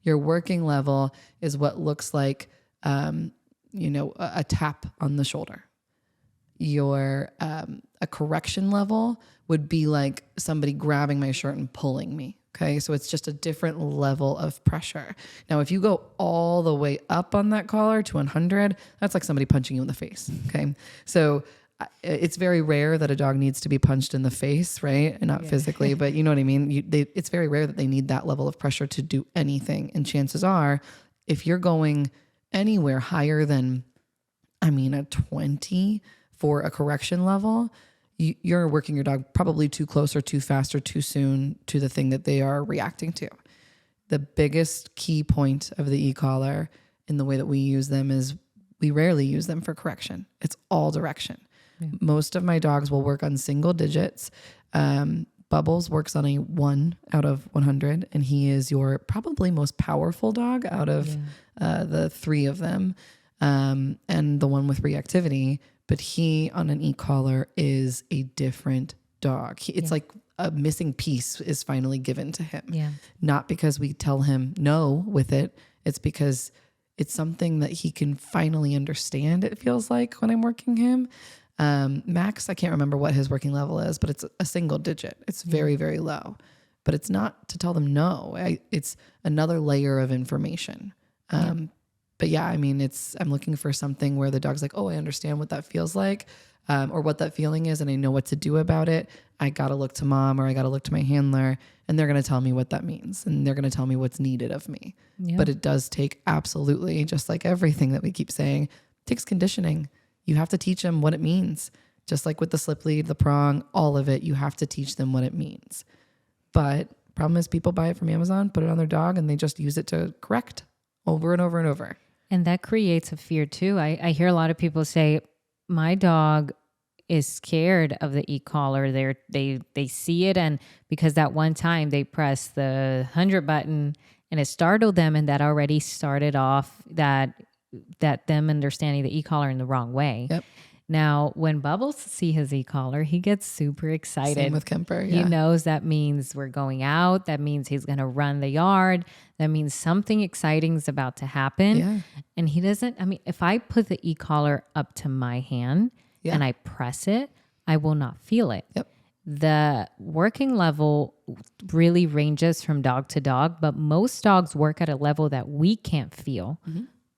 Your working level is what looks like, a tap on the shoulder. Your a correction level would be like somebody grabbing my shirt and pulling me. Okay, so it's just a different level of pressure. Now, if you go all the way up on that collar to 100, that's like somebody punching you in the face. Okay, so it's very rare that a dog needs to be punched in the face, right? And not physically, but you know what I mean? It's very rare that they need that level of pressure to do anything. And chances are, if you're going anywhere higher than, a 20 for a correction level, you're working your dog probably too close or too fast or too soon to the thing that they are reacting to. The biggest key point of the e-collar in the way that we use them is we rarely use them for correction. It's all direction. Yeah. Most of my dogs will work on single digits. Bubbles works on a 1 out of 100, and he is your probably most powerful dog out of the 3 of them, and the one with reactivity. But he on an e-collar is a different dog. It's like a missing piece is finally given to him. Yeah. Not because we tell him no with it. It's because it's something that he can finally understand, it feels like, when I'm working him. Max, I can't remember what his working level is, but it's a single digit. It's very, very low. But it's not to tell them no. It's another layer of information. But yeah, I'm looking for something where the dog's like, oh, I understand what that feels like, or what that feeling is, and I know what to do about it. I got to look to mom, or I got to look to my handler, and they're going to tell me what that means, and they're going to tell me what's needed of me. Yeah. But it does take, absolutely, just like everything that we keep saying, takes conditioning. You have to teach them what it means. Just like with the slip lead, the prong, all of it, you have to teach them what it means. But problem is, people buy it from Amazon, put it on their dog, and they just use it to correct over and over and over. And that creates a fear too. I hear a lot of people say, my dog is scared of the e-collar. They see it, and because that one time they press the 100 button and it startled them, and that already started off that them understanding the e-collar in the wrong way. Yep. Now, when Bubbles see his e-collar, he gets super excited. Same with Kemper. Yeah. He knows that means we're going out. That means he's going to run the yard. That means something exciting is about to happen. Yeah. And he doesn't, if I put the e-collar up to my hand and I press it, I will not feel it. Yep. The working level really ranges from dog to dog, but most dogs work at a level that we can't feel,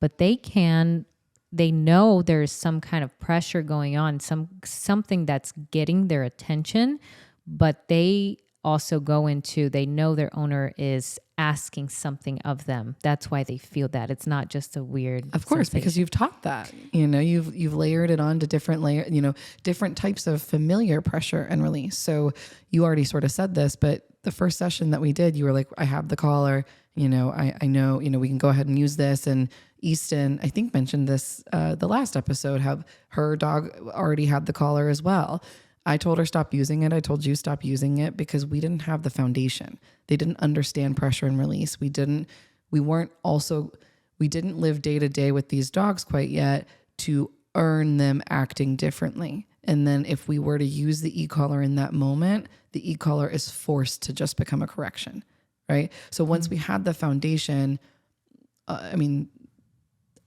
but they can. They know there's some kind of pressure going on, something that's getting their attention, but they also they know their owner is asking something of them. That's why they feel that. It's not just a weird Of course, sensation. Because you've taught that. You've layered it onto different types of familiar pressure and release. So you already sort of said this, but the first session that we did, you were like, I have the collar, I know, we can go ahead and use this. And Easton, I think, mentioned this the last episode, how her dog already had the collar as well. I told her stop using it. I told you stop using it because we didn't have the foundation. They didn't understand pressure and release. We didn't live day to day with these dogs quite yet to earn them acting differently. And then if we were to use the e-collar in that moment, the e-collar is forced to just become a correction, right? So once we had the foundation,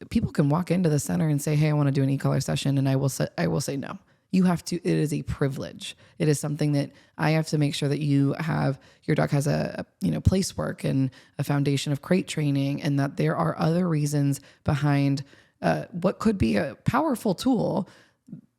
people can walk into the center and say, hey, I want to do an e-collar session. And I will say no. You have to, it is a privilege. It is something that I have to make sure that your dog has a place work and a foundation of crate training, and that there are other reasons behind what could be a powerful tool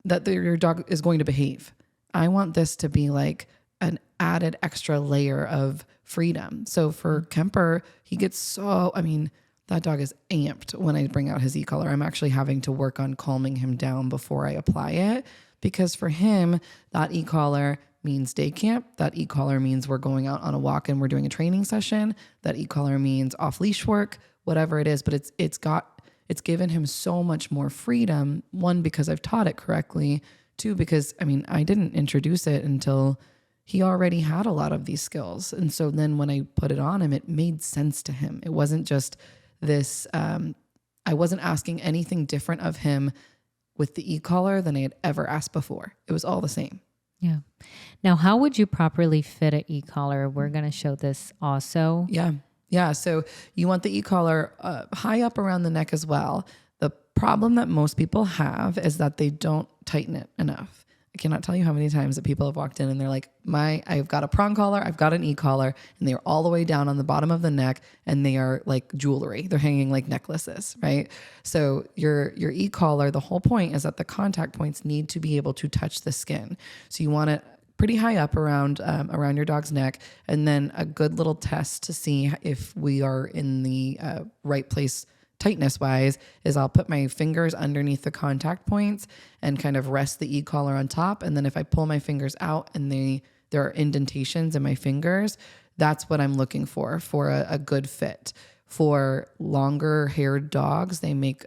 that your dog is going to behave. I want this to be like an added extra layer of freedom. So for Kemper, he gets that dog is amped when I bring out his e-collar. I'm actually having to work on calming him down before I apply it, because for him, that e-collar means day camp. That e-collar means we're going out on a walk and we're doing a training session. That e-collar means off leash work, whatever it is. But it's given him so much more freedom. One, because I've taught it correctly. Two, because I didn't introduce it until he already had a lot of these skills. And so then when I put it on him, it made sense to him. It wasn't just this, I wasn't asking anything different of him with the e-collar than I had ever asked before. It was all the same. Yeah. Now, how would you properly fit an e-collar? We're going to show this also. Yeah. Yeah. So you want the e-collar high up around the neck as well. The problem that most people have is that they don't tighten it enough. I cannot tell you how many times that people have walked in and they're like, I've got a prong collar, I've got an e-collar, and they're all the way down on the bottom of the neck, and they are like jewelry. They're hanging like necklaces, right? So your e-collar, the whole point is that the contact points need to be able to touch the skin. So you want it pretty high up around your dog's neck, and then a good little test to see if we are in the right place tightness wise is I'll put my fingers underneath the contact points and kind of rest the e-collar on top. And then if I pull my fingers out and there are indentations in my fingers, that's what I'm looking for a good fit. For longer haired dogs, they make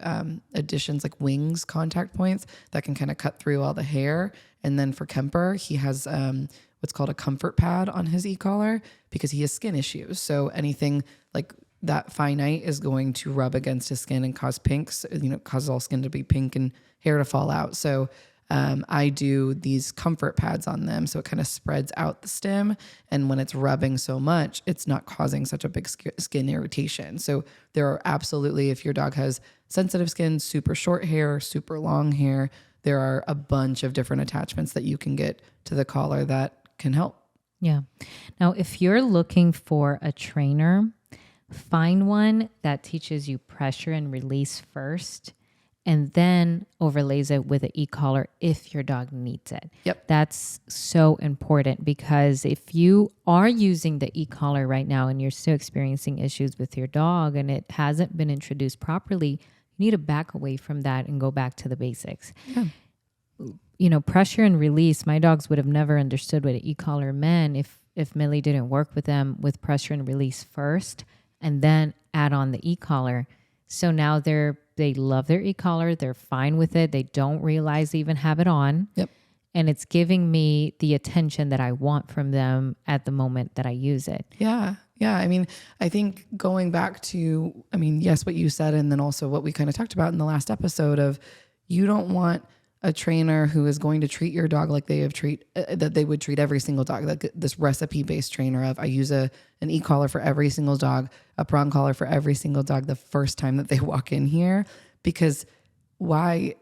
additions like wings contact points that can kind of cut through all the hair. And then for Kemper, he has what's called a comfort pad on his e-collar because he has skin issues. So anything like that finite is going to rub against his skin and cause pinks, causes all skin to be pink and hair to fall out. So I do these comfort pads on them. So it kind of spreads out the stem. And when it's rubbing so much, it's not causing such a big skin irritation. So there are absolutely, if your dog has sensitive skin, super short hair, super long hair, there are a bunch of different attachments that you can get to the collar that can help. Yeah. Now, if you're looking for a trainer, find one that teaches you pressure and release first, and then overlays it with an e-collar if your dog needs it. Yep. That's so important, because if you are using the e-collar right now and you're still experiencing issues with your dog and it hasn't been introduced properly, you need to back away from that and go back to the basics. Yeah. Pressure and release, my dogs would have never understood what an e-collar meant if Millie didn't work with them with pressure and release first and then add on the e-collar. So now they love their e-collar. They're fine with it. They don't realize they even have it on. Yep. And it's giving me the attention that I want from them at the moment that I use it. Yeah. Yeah. I think going back to, yes, what you said, and then also what we kind of talked about in the last episode of, you don't want a trainer who is going to treat your dog like that they would treat every single dog. Like this recipe-based trainer of, I use an e-collar for every single dog, a prong collar for every single dog the first time that they walk in here. Because why?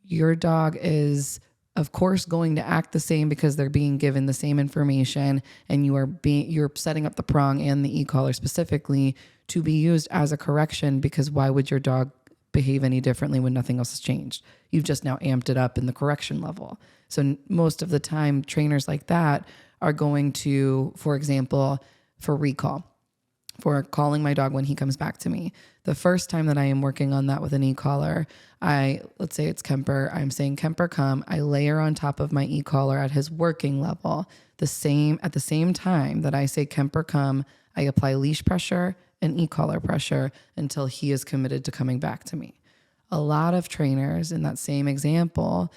Your dog is, of course, going to act the same because they're being given the same information, and you're setting up the prong and the e-collar specifically to be used as a correction, because why would your dog behave any differently when nothing else has changed? You've just now amped it up in the correction level. So most of the time, trainers like that are going to, for example, for recall, for calling my dog when he comes back to me. The first time that I am working on that with an e-collar, let's say it's Kemper, I'm saying, Kemper, come. I layer on top of my e-collar at his working level. At the same time that I say, Kemper, come, I apply leash pressure and e-collar pressure until he is committed to coming back to me. A lot of trainers in that same example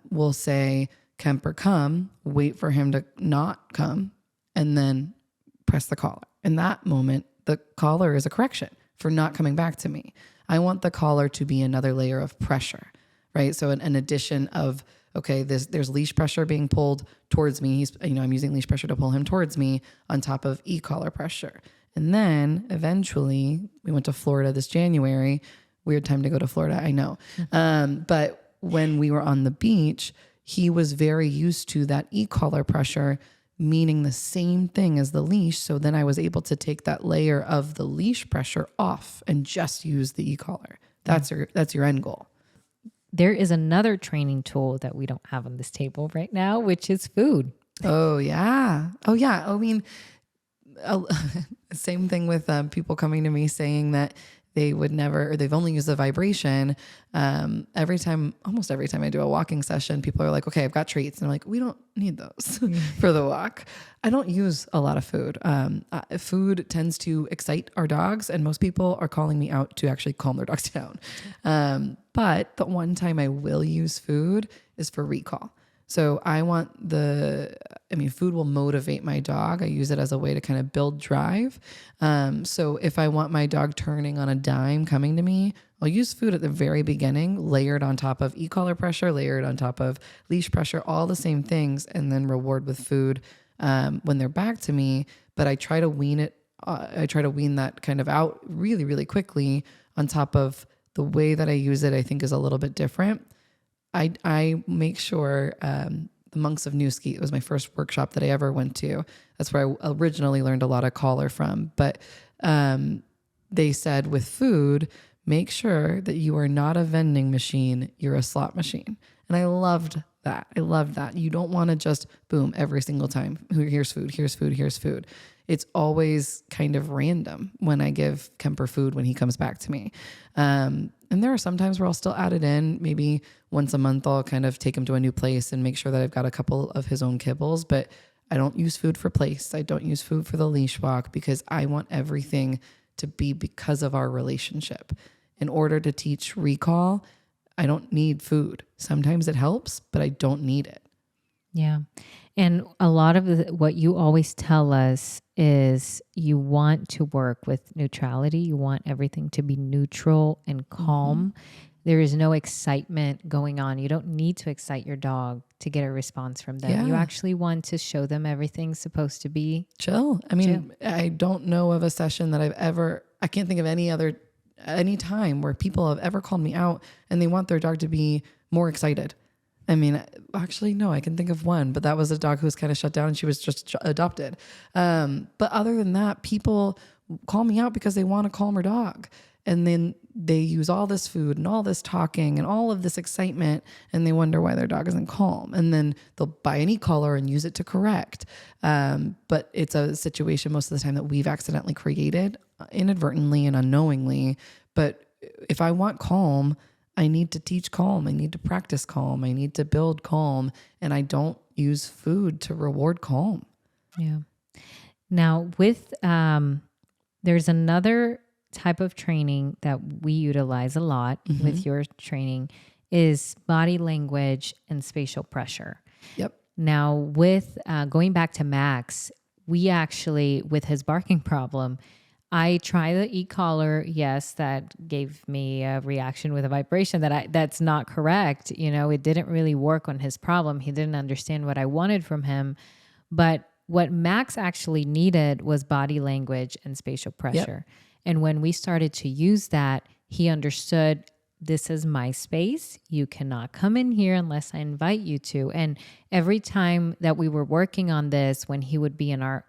will say, Kemper, come, wait for him to not come, and then press the collar. In that moment, the collar is a correction for not coming back to me. I want the collar to be another layer of pressure, right? So an addition of, okay, there's leash pressure being pulled towards me. I'm using leash pressure to pull him towards me on top of e-collar pressure. And then eventually we went to Florida this January. Weird time to go to Florida, I know. But when we were on the beach, he was very used to that e-collar pressure, meaning the same thing as the leash. So then I was able to take that layer of the leash pressure off and just use the e-collar. That's your end goal. There is another training tool that we don't have on this table right now, which is food. Oh yeah. Oh yeah. I mean, uh, same thing with people coming to me saying that they would never, or they've only used the vibration. Almost every time I do a walking session, people are like, okay, I've got treats. And I'm like, we don't need those for the walk. I don't use a lot of food. Food tends to excite our dogs, and most people are calling me out to actually calm their dogs down. But the one time I will use food is for recall. So food will motivate my dog. I use it as a way to kind of build drive. So if I want my dog turning on a dime coming to me, I'll use food at the very beginning, layered on top of e-collar pressure, layered on top of leash pressure, all the same things, and then reward with food when they're back to me. But I try to wean it. I try to wean that kind of out really, really quickly on top of the way that I use it. I think is a little bit different. I make sure the Monks of Newski, it was my first workshop that I ever went to. That's where I originally learned a lot of collar from. But they said with food, make sure that you are not a vending machine, you're a slot machine. And I loved that. I loved that. You don't want to just boom every single time. Here's food, here's food, here's food. It's always kind of random when I give Kemper food when he comes back to me. And there are some times where I'll still add it in. Maybe once a month, I'll kind of take him to a new place and make sure that I've got a couple of his own kibbles. But I don't use food for place. I don't use food for the leash walk because I want everything to be because of our relationship. In order to teach recall, I don't need food. Sometimes it helps, but I don't need it. Yeah. And a lot of what you always tell us is you want to work with neutrality. You want everything to be neutral and calm. Mm-hmm. There is no excitement going on. You don't need to excite your dog to get a response from them. Yeah. You actually want to show them everything's supposed to be chill. I mean, chill. I don't know of a session that I can't think of any time where people have ever called me out and they want their dog to be more excited. I mean, actually, no, I can think of one, but that was a dog who was kind of shut down and she was just adopted. But other than that, people call me out because they want a calmer dog. And then they use all this food and all this talking and all of this excitement, and they wonder why their dog isn't calm. And then they'll buy an e-collar and use it to correct. But it's a situation most of the time that we've accidentally created inadvertently and unknowingly. But if I want calm, I need to teach calm. I need to practice calm. I need to build calm. And I don't use food to reward calm. Yeah. Now there's another type of training that we utilize a lot with your training is body language and spatial pressure. Yep. Now with going back to Max, we actually, with his barking problem, I tried the e-collar. Yes, that gave me a reaction with a vibration that's not correct. You know, it didn't really work on his problem. He didn't understand what I wanted from him. But what Max actually needed was body language and spatial pressure. Yep. And when we started to use that, he understood, this is my space. You cannot come in here unless I invite you to. And every time that we were working on this, when he would be in our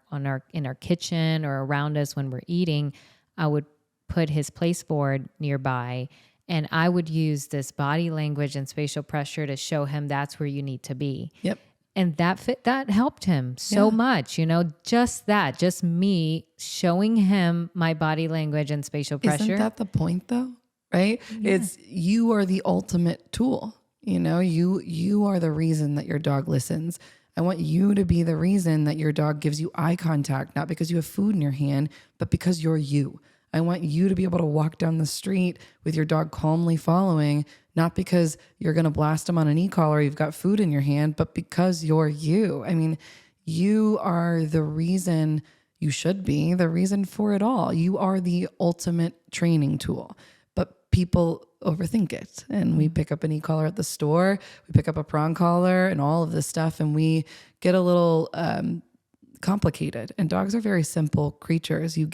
kitchen or around us when we're eating, I would put his place board nearby, and I would use this body language and spatial pressure to show him that's where you need to be. Yep. And that helped him so much, just me showing him my body language and spatial pressure. Isn't that the point though? Right? Yeah. You are the ultimate tool. You are the reason that your dog listens. I want you to be the reason that your dog gives you eye contact, not because you have food in your hand, but because you're you. I want you to be able to walk down the street with your dog calmly following, not because you're going to blast him on an e-collar, you've got food in your hand, but because you're you. I mean, you are the reason, you should be the reason for it all. You are the ultimate training tool. People overthink it, and we pick up an e-collar at the store, we pick up a prong collar and all of this stuff, and we get a little complicated. And dogs are very simple creatures. You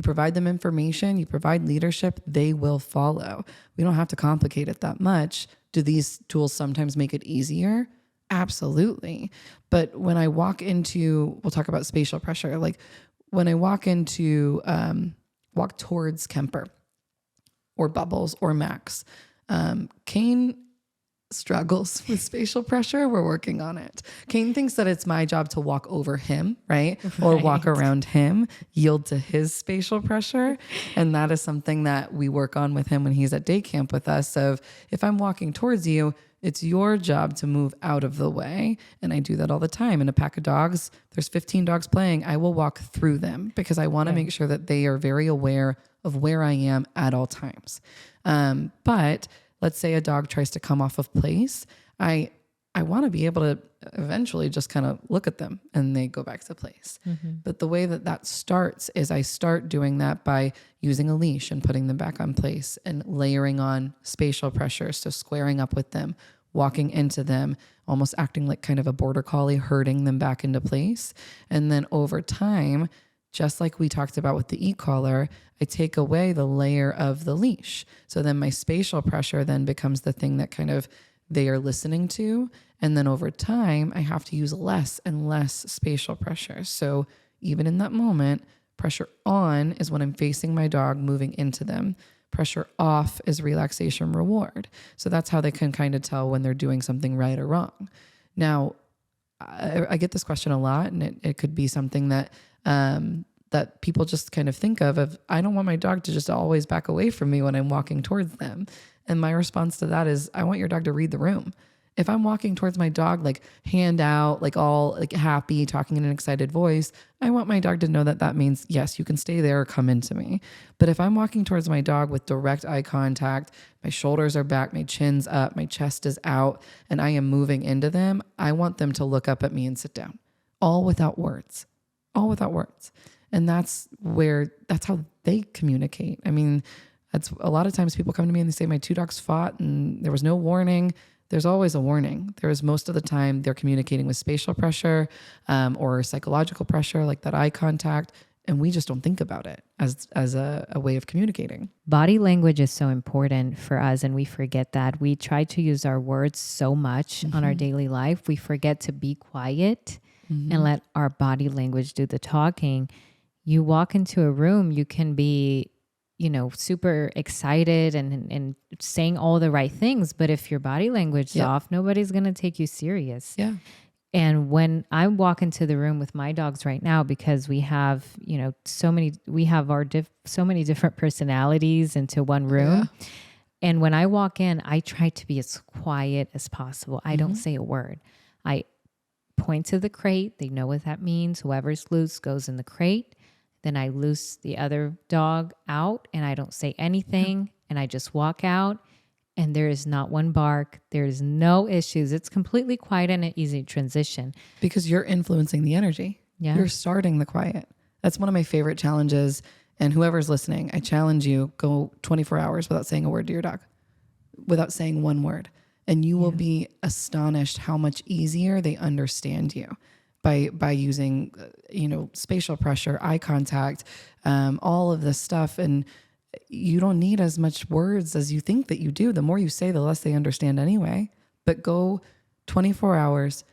provide them information, you provide leadership, they will follow. We don't have to complicate it that much. Do these tools sometimes make it easier? Absolutely. But when I walk we'll talk about spatial pressure. Like when I walk towards Kemper, or Bubbles, or Max. Kane struggles with spatial pressure. We're working on it. Kane thinks that it's my job to walk over him, right? Or walk around him, yield to his spatial pressure. And that is something that we work on with him when he's at day camp with us of, if I'm walking towards you, it's your job to move out of the way. And I do that all the time. In a pack of dogs, there's 15 dogs playing. I will walk through them because I want to make sure that they are very aware of where I am at all times. But let's say a dog tries to come off of place. I want to be able to eventually just kind of look at them and they go back to place. But the way that starts is I start doing that by using a leash and putting them back on place and layering on spatial pressure. So squaring up with them, walking into them, almost acting like kind of a border collie, herding them back into place. And then over time, just like we talked about with the e-collar, I take away the layer of the leash. So then my spatial pressure then becomes the thing that kind of they are listening to. And then over time, I have to use less and less spatial pressure. So even in that moment, pressure on is when I'm facing my dog, moving into them. Pressure off is relaxation reward. So that's how they can kind of tell when they're doing something right or wrong. Now, I get this question a lot, and it could be something that that people just kind of think of, I don't want my dog to just always back away from me when I'm walking towards them. And my response to that is, I want your dog to read the room. If I'm walking towards my dog, like hand out, like all like happy, talking in an excited voice, I want my dog to know that that means, yes, you can stay there or come into me. But if I'm walking towards my dog with direct eye contact, my shoulders are back, my chin's up, my chest is out, and I am moving into them, I want them to look up at me and sit down, all without words. And that's how they communicate. I mean, that's a lot of times people come to me and they say, my two dogs fought and there was no warning. There's always a warning. There is most of the time they're communicating with spatial pressure or psychological pressure, like that eye contact. And we just don't think about it as a way of communicating. Body language is so important for us, and we forget that. We try to use our words so much on our daily life. We forget to be quiet and let our body language do the talking. You walk into a room, you can be, super excited and saying all the right things. But if your body language is off, nobody's going to take you serious. Yeah. And when I walk into the room with my dogs right now, because we have, so many different personalities into one room. Yeah. And when I walk in, I try to be as quiet as possible. I don't say a word. I point to the crate. They know what that means. Whoever's loose goes in the crate. Then I loose the other dog out and I don't say anything and I just walk out and there is not one bark. There's no issues. It's completely quiet and an easy transition. Because you're influencing the energy. Yeah. You're starting the quiet. That's one of my favorite challenges. And whoever's listening, I challenge you, go 24 hours without saying a word to your dog, without saying one word. And you will be astonished how much easier they understand you. By using, spatial pressure, eye contact, all of this stuff. And you don't need as much words as you think that you do. The more you say, the less they understand anyway. But go 24 hours,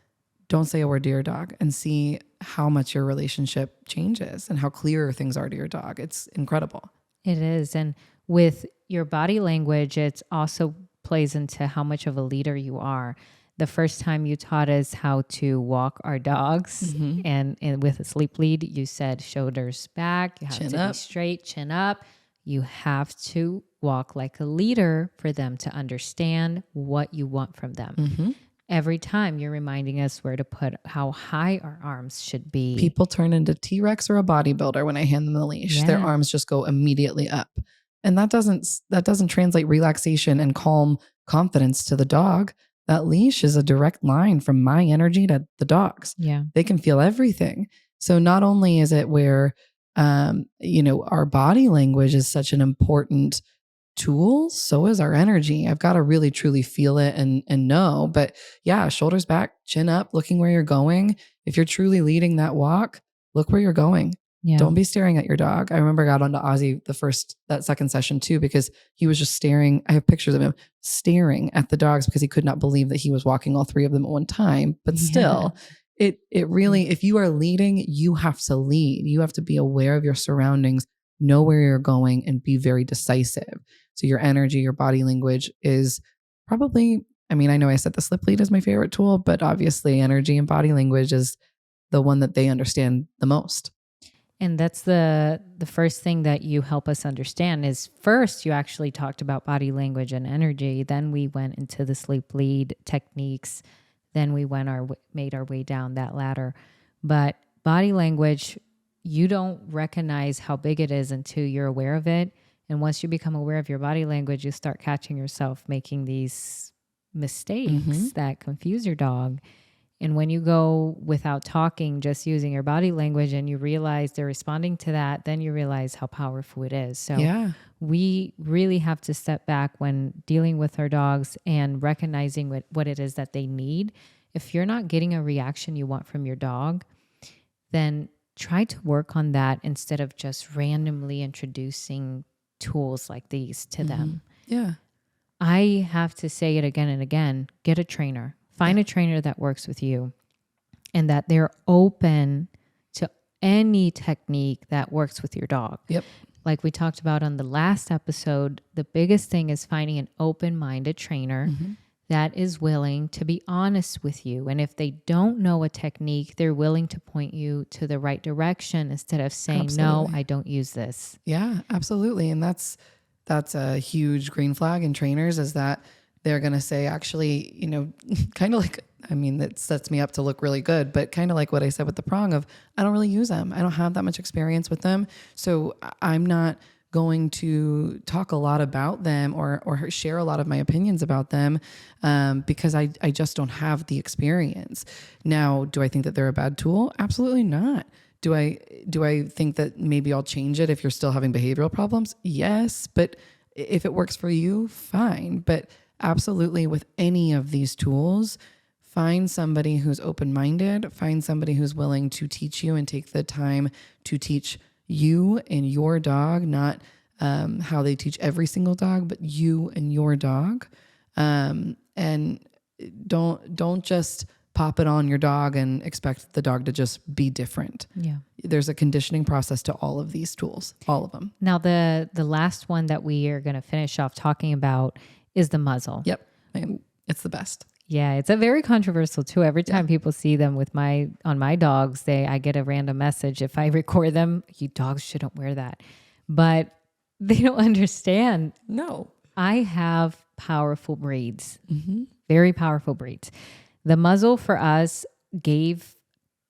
don't say a word to your dog and see how much your relationship changes and how clear things are to your dog. It's incredible. It is. And with your body language, it also plays into how much of a leader you are. The first time you taught us how to walk our dogs and with a sleep lead, you said shoulders back, you have to be straight, chin up. You have to walk like a leader for them to understand what you want from them. Every time you're reminding us where to put, how high our arms should be. People turn into T-Rex or a bodybuilder when I hand them the leash. Yeah. Their arms just go immediately up. And that doesn't translate relaxation and calm confidence to the dog. That leash is a direct line from my energy to the dog's. Yeah. They can feel everything. So not only is it where, our body language is such an important tool, so is our energy. I've got to really, truly feel it and know. But yeah, shoulders back, chin up, looking where you're going. If you're truly leading that walk, look where you're going. Yeah. Don't be staring at your dog. I remember I got onto Ozzy that second session too, because he was just staring. I have pictures of him staring at the dogs because he could not believe that he was walking all three of them at one time. But still, it really, if you are leading, you have to lead. You have to be aware of your surroundings, know where you're going, and be very decisive. So your energy, your body language is probably I mean, I know I said the slip lead is my favorite tool, but obviously energy and body language is the one that they understand the most. And that's the first thing that you help us understand is first you actually talked about body language and energy. Then we went into the sleep lead techniques. Then we made our way down that ladder. But body language, you don't recognize how big it is until you're aware of it. And once you become aware of your body language, you start catching yourself making these mistakes that confuse your dog. And when you go without talking, just using your body language and you realize they're responding to that, then you realize how powerful it is. So we really have to step back when dealing with our dogs and recognizing what it is that they need. If you're not getting a reaction you want from your dog, then try to work on that instead of just randomly introducing tools like these to them. Yeah. I have to say it again and again, get a trainer. Find a trainer that works with you and that they're open to any technique that works with your dog. Yep. Like we talked about on the last episode, the biggest thing is finding an open-minded trainer that is willing to be honest with you. And if they don't know a technique, they're willing to point you to the right direction instead of saying, no, I don't use this. Yeah, absolutely. And that's a huge green flag in trainers, is that they're going to say, actually, kind of like, I mean, that sets me up to look really good, but kind of like what I said with the prong of, I don't really use them. I don't have that much experience with them. So I'm not going to talk a lot about them or share a lot of my opinions about them because I just don't have the experience. Now, do I think that they're a bad tool? Absolutely not. Do I think that maybe I'll change it if you're still having behavioral problems? Yes. But if it works for you, fine. But absolutely, with any of these tools, find somebody who's open-minded, find somebody who's willing to teach you and take the time to teach you and your dog, not how they teach every single dog, but you and your dog. And don't just pop it on your dog and expect the dog to just be different. Yeah. There's a conditioning process to all of these tools, all of them. Now, the last one that we are going to finish off talking about is the muzzle. Yep. It's the best. Yeah, it's a very controversial too. Every time people see them on my dogs, I get a random message. If I record them, you dogs shouldn't wear that. But they don't understand. No. I have powerful breeds, very powerful breeds. The muzzle for us gave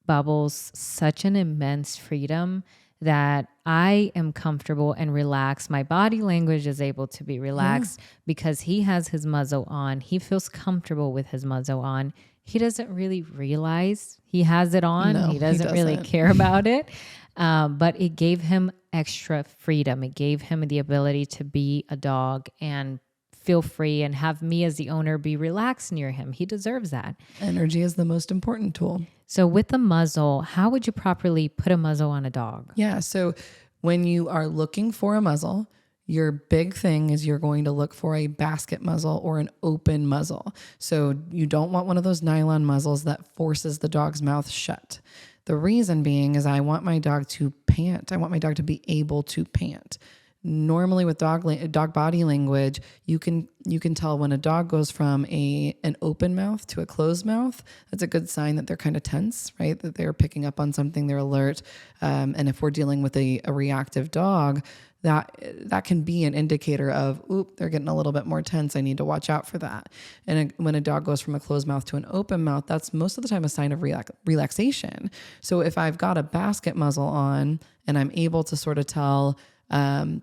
Bubbles such an immense freedom that I am comfortable and relaxed. My body language is able to be relaxed because he has his muzzle on. He feels comfortable with his muzzle on. He doesn't really realize he has it on. No, he doesn't really care about it. But it gave him extra freedom. It gave him the ability to be a dog and feel free and have me as the owner be relaxed near him. He deserves that. Energy is the most important tool. So with the muzzle, how would you properly put a muzzle on a dog? Yeah. So when you are looking for a muzzle, your big thing is you're going to look for a basket muzzle or an open muzzle. So you don't want one of those nylon muzzles that forces the dog's mouth shut. The reason being is I want my dog to pant. I want my dog to be able to pant. Normally with dog body language, you can tell when a dog goes from an open mouth to a closed mouth. That's a good sign that they're kind of tense, right? That they're picking up on something, they're alert. And if we're dealing with a reactive dog, that can be an indicator of, oop, they're getting a little bit more tense. I need to watch out for that. And when a dog goes from a closed mouth to an open mouth, that's most of the time a sign of relaxation. So if I've got a basket muzzle on and I'm able to sort of tell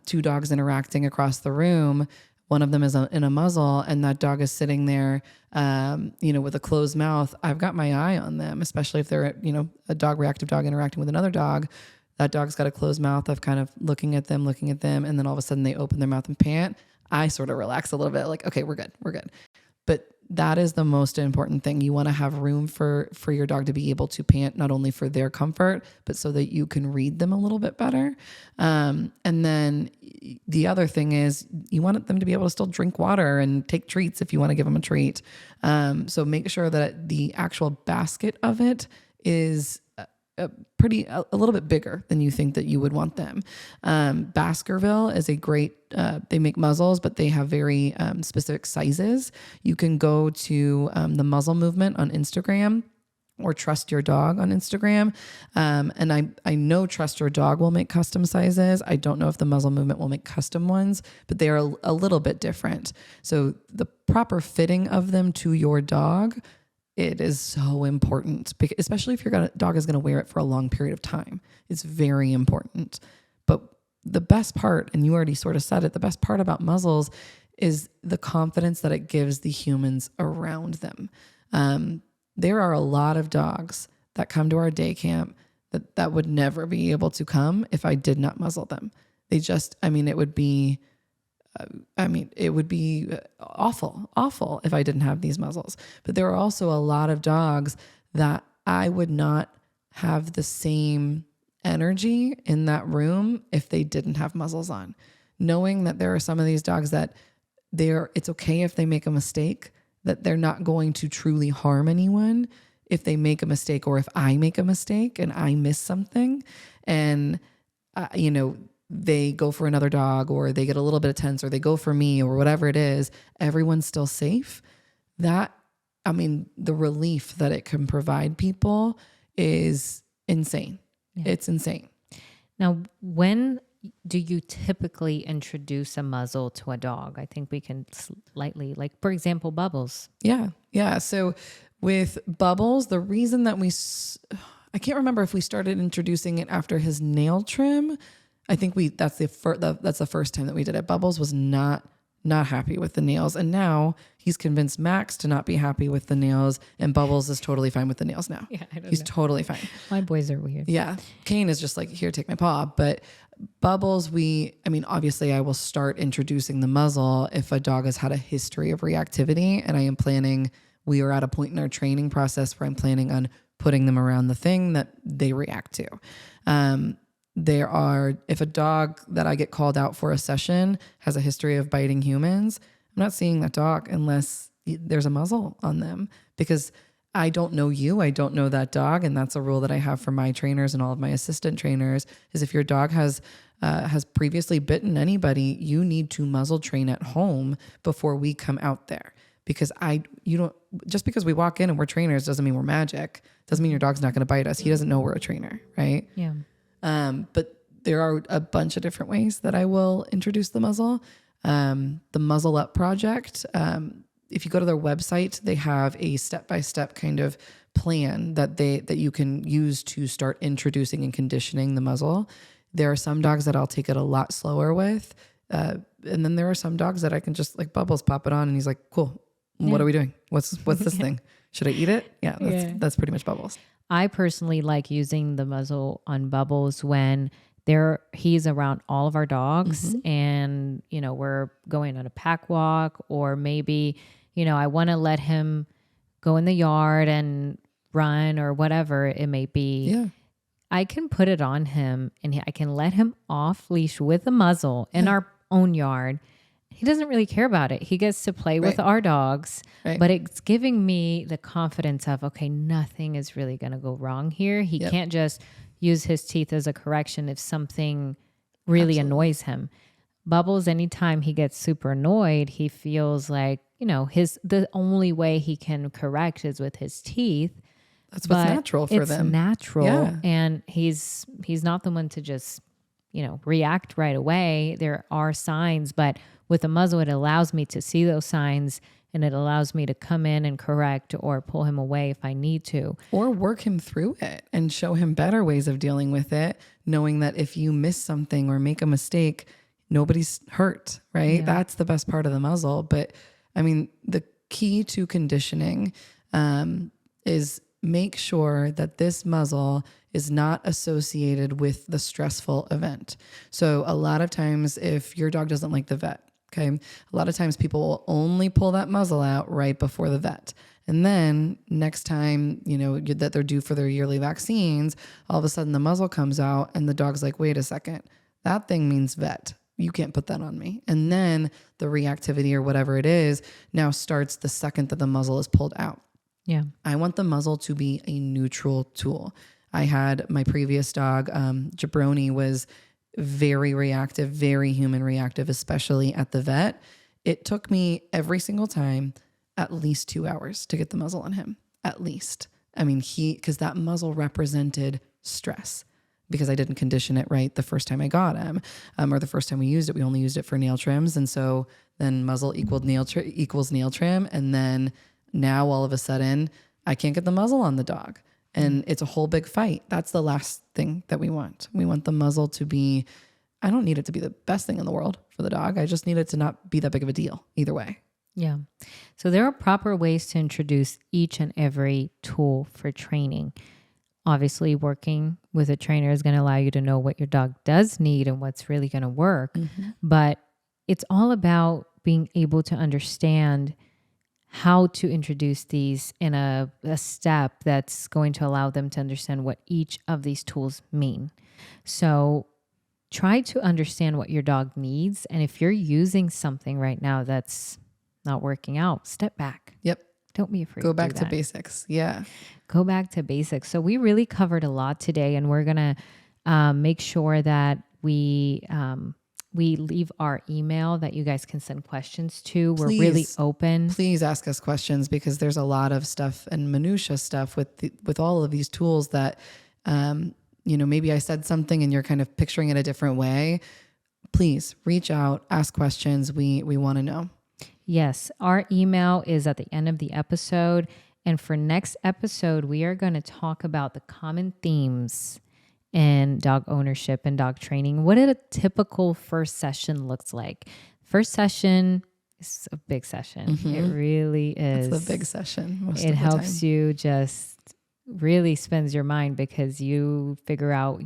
two dogs interacting across the room, one of them is in a muzzle and that dog is sitting there, with a closed mouth, I've got my eye on them, especially if they're, a reactive dog interacting with another dog. That dog's got a closed mouth. I've kind of looking at them. And then all of a sudden they open their mouth and pant. I sort of relax a little bit like, okay, we're good. But that is the most important thing. You want to have room for your dog to be able to pant, not only for their comfort, but so that you can read them a little bit better. And then the other thing is you want them to be able to still drink water and take treats if you want to give them a treat. So make sure that the actual basket of it is a little bit bigger than you think that you would want them. Baskerville is a great, they make muzzles, but they have very specific sizes. You can go to the Muzzle Movement on Instagram or Trust Your Dog on Instagram. And I know Trust Your Dog will make custom sizes. I don't know if the Muzzle Movement will make custom ones, but they are a little bit different. So the proper fitting of them to your dog, it is so important, especially if your dog is going to wear it for a long period of time. It's very important. But the best part, and you already sort of said it, the best part about muzzles is the confidence that it gives the humans around them. There are a lot of dogs that come to our day camp that would never be able to come if I did not muzzle them. It would be awful if I didn't have these muzzles. But there are also a lot of dogs that I would not have the same energy in that room if they didn't have muzzles on. Knowing that there are some of these dogs that it's okay if they make a mistake, that they're not going to truly harm anyone if they make a mistake, or if I make a mistake and I miss something and, they go for another dog, or they get a little bit of tense, or they go for me, or whatever it is, everyone's still safe. The relief that it can provide people is insane. Yeah. It's insane. Now, when do you typically introduce a muzzle to a dog? I think we can slightly, like, for example, Bubbles. Yeah. So with Bubbles, the reason that I can't remember if we started introducing it after his nail trim. I think that's the first time that we did it. Bubbles was not happy with the nails, and now he's convinced Max to not be happy with the nails, and Bubbles is totally fine with the nails now. Yeah, he's totally fine. My boys are weird. Yeah, Kane is just like, here, take my paw. But Bubbles, obviously I will start introducing the muzzle if a dog has had a history of reactivity, and I am planning. We are at a point in our training process where I'm planning on putting them around the thing that they react to. If a dog that I get called out for a session has a history of biting humans, I'm not seeing that dog unless there's a muzzle on them, because I don't know you, I don't know that dog. And that's a rule that I have for my trainers and all of my assistant trainers, is if your dog has previously bitten anybody, you need to muzzle train at home before we come out there. Because just because we walk in and we're trainers doesn't mean we're magic. Doesn't mean your dog's not going to bite us. He doesn't know we're a trainer, right? Yeah. But there are a bunch of different ways that I will introduce the muzzle. The Muzzle Up Project, if you go to their website, they have a step-by-step kind of plan that you can use to start introducing and conditioning the muzzle. There are some dogs that I'll take it a lot slower with. And then there are some dogs that I can just, like Bubbles, pop it on and he's like, cool. What are we doing? What's this thing? Should I eat it? Yeah, that's pretty much Bubbles. I personally like using the muzzle on Bubbles when he's around all of our dogs, mm-hmm. and, we're going on a pack walk, or maybe, I want to let him go in the yard and run or whatever it may be. Yeah. I can put it on him and I can let him off leash with a muzzle in our own yard. He doesn't really care about it. He gets to play with our dogs, but it's giving me the confidence of, okay, nothing is really going to go wrong here. He can't just use his teeth as a correction if something really annoys him. Bubbles, anytime he gets super annoyed, he feels like, the only way he can correct is with his teeth. That's what's natural for them. It's natural. And he's not the one to just, react right away. There are signs, but with a muzzle, it allows me to see those signs, and it allows me to come in and correct or pull him away if I need to. Or work him through it and show him better ways of dealing with it, knowing that if you miss something or make a mistake, nobody's hurt, right? Yeah. That's the best part of the muzzle. But the key to conditioning is make sure that this muzzle is not associated with the stressful event. So a lot of times if your dog doesn't like the vet, okay, a lot of times people will only pull that muzzle out right before the vet. And then next time, that they're due for their yearly vaccines, all of a sudden the muzzle comes out and the dog's like, wait a second, that thing means vet. You can't put that on me. And then the reactivity or whatever it is now starts the second that the muzzle is pulled out. Yeah. I want the muzzle to be a neutral tool. I had my previous dog, Jabroni, was very reactive, very human reactive, especially at the vet. It took me every single time at least 2 hours to get the muzzle on him, at least. I mean, because that muzzle represented stress because I didn't condition it right the first time I got him, or the first time we used it. We only used it for nail trims. And so then muzzle equals nail trim. And then now all of a sudden I can't get the muzzle on the dog. And it's a whole big fight. That's the last thing that we want. We want the muzzle to be, I don't need it to be the best thing in the world for the dog. I just need it to not be that big of a deal either way. Yeah. So there are proper ways to introduce each and every tool for training. Obviously, working with a trainer is going to allow you to know what your dog does need and what's really going to work. Mm-hmm. But it's all about being able to understand how to introduce these in a step that's going to allow them to understand what each of these tools mean. So try to understand what your dog needs. And if you're using something right now that's not working out, step back. Yep. Don't be afraid. Go back to basics. Yeah. Go back to basics. So we really covered a lot today, and we're going to make sure that we leave our email that you guys can send questions to. We're really open. Please ask us questions because there's a lot of stuff and minutia stuff with all of these tools that, maybe I said something and you're kind of picturing it a different way. Please reach out, ask questions. We want to know. Yes. Our email is at the end of the episode. And for next episode, we are going to talk about the common themes in dog ownership and dog training. What a typical first session looks like. First session is a big session. Mm-hmm. It really is. It's a big session. It helps you just really spins your mind because you figure out,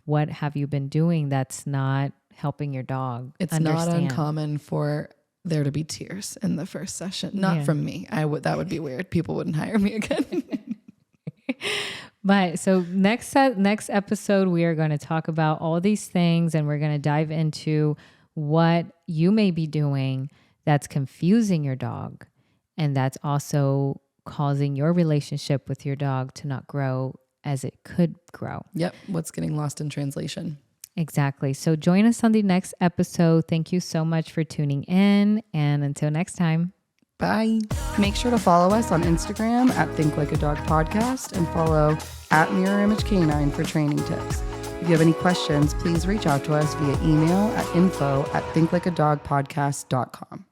what have you been doing that's not helping your dog understand. Not uncommon for there to be tears in the first session. Not from me. That would be weird. People wouldn't hire me again. But so next episode, we are going to talk about all these things, and we're going to dive into what you may be doing that's confusing your dog, and that's also causing your relationship with your dog to not grow as it could grow. Yep. What's getting lost in translation. Exactly. So join us on the next episode. Thank you so much for tuning in, and until next time. Bye. Make sure to follow us on Instagram at Think Like a Dog Podcast and follow at Mirror Image Canine for training tips. If you have any questions, please reach out to us via email at info@thinklikeadogpodcast.com.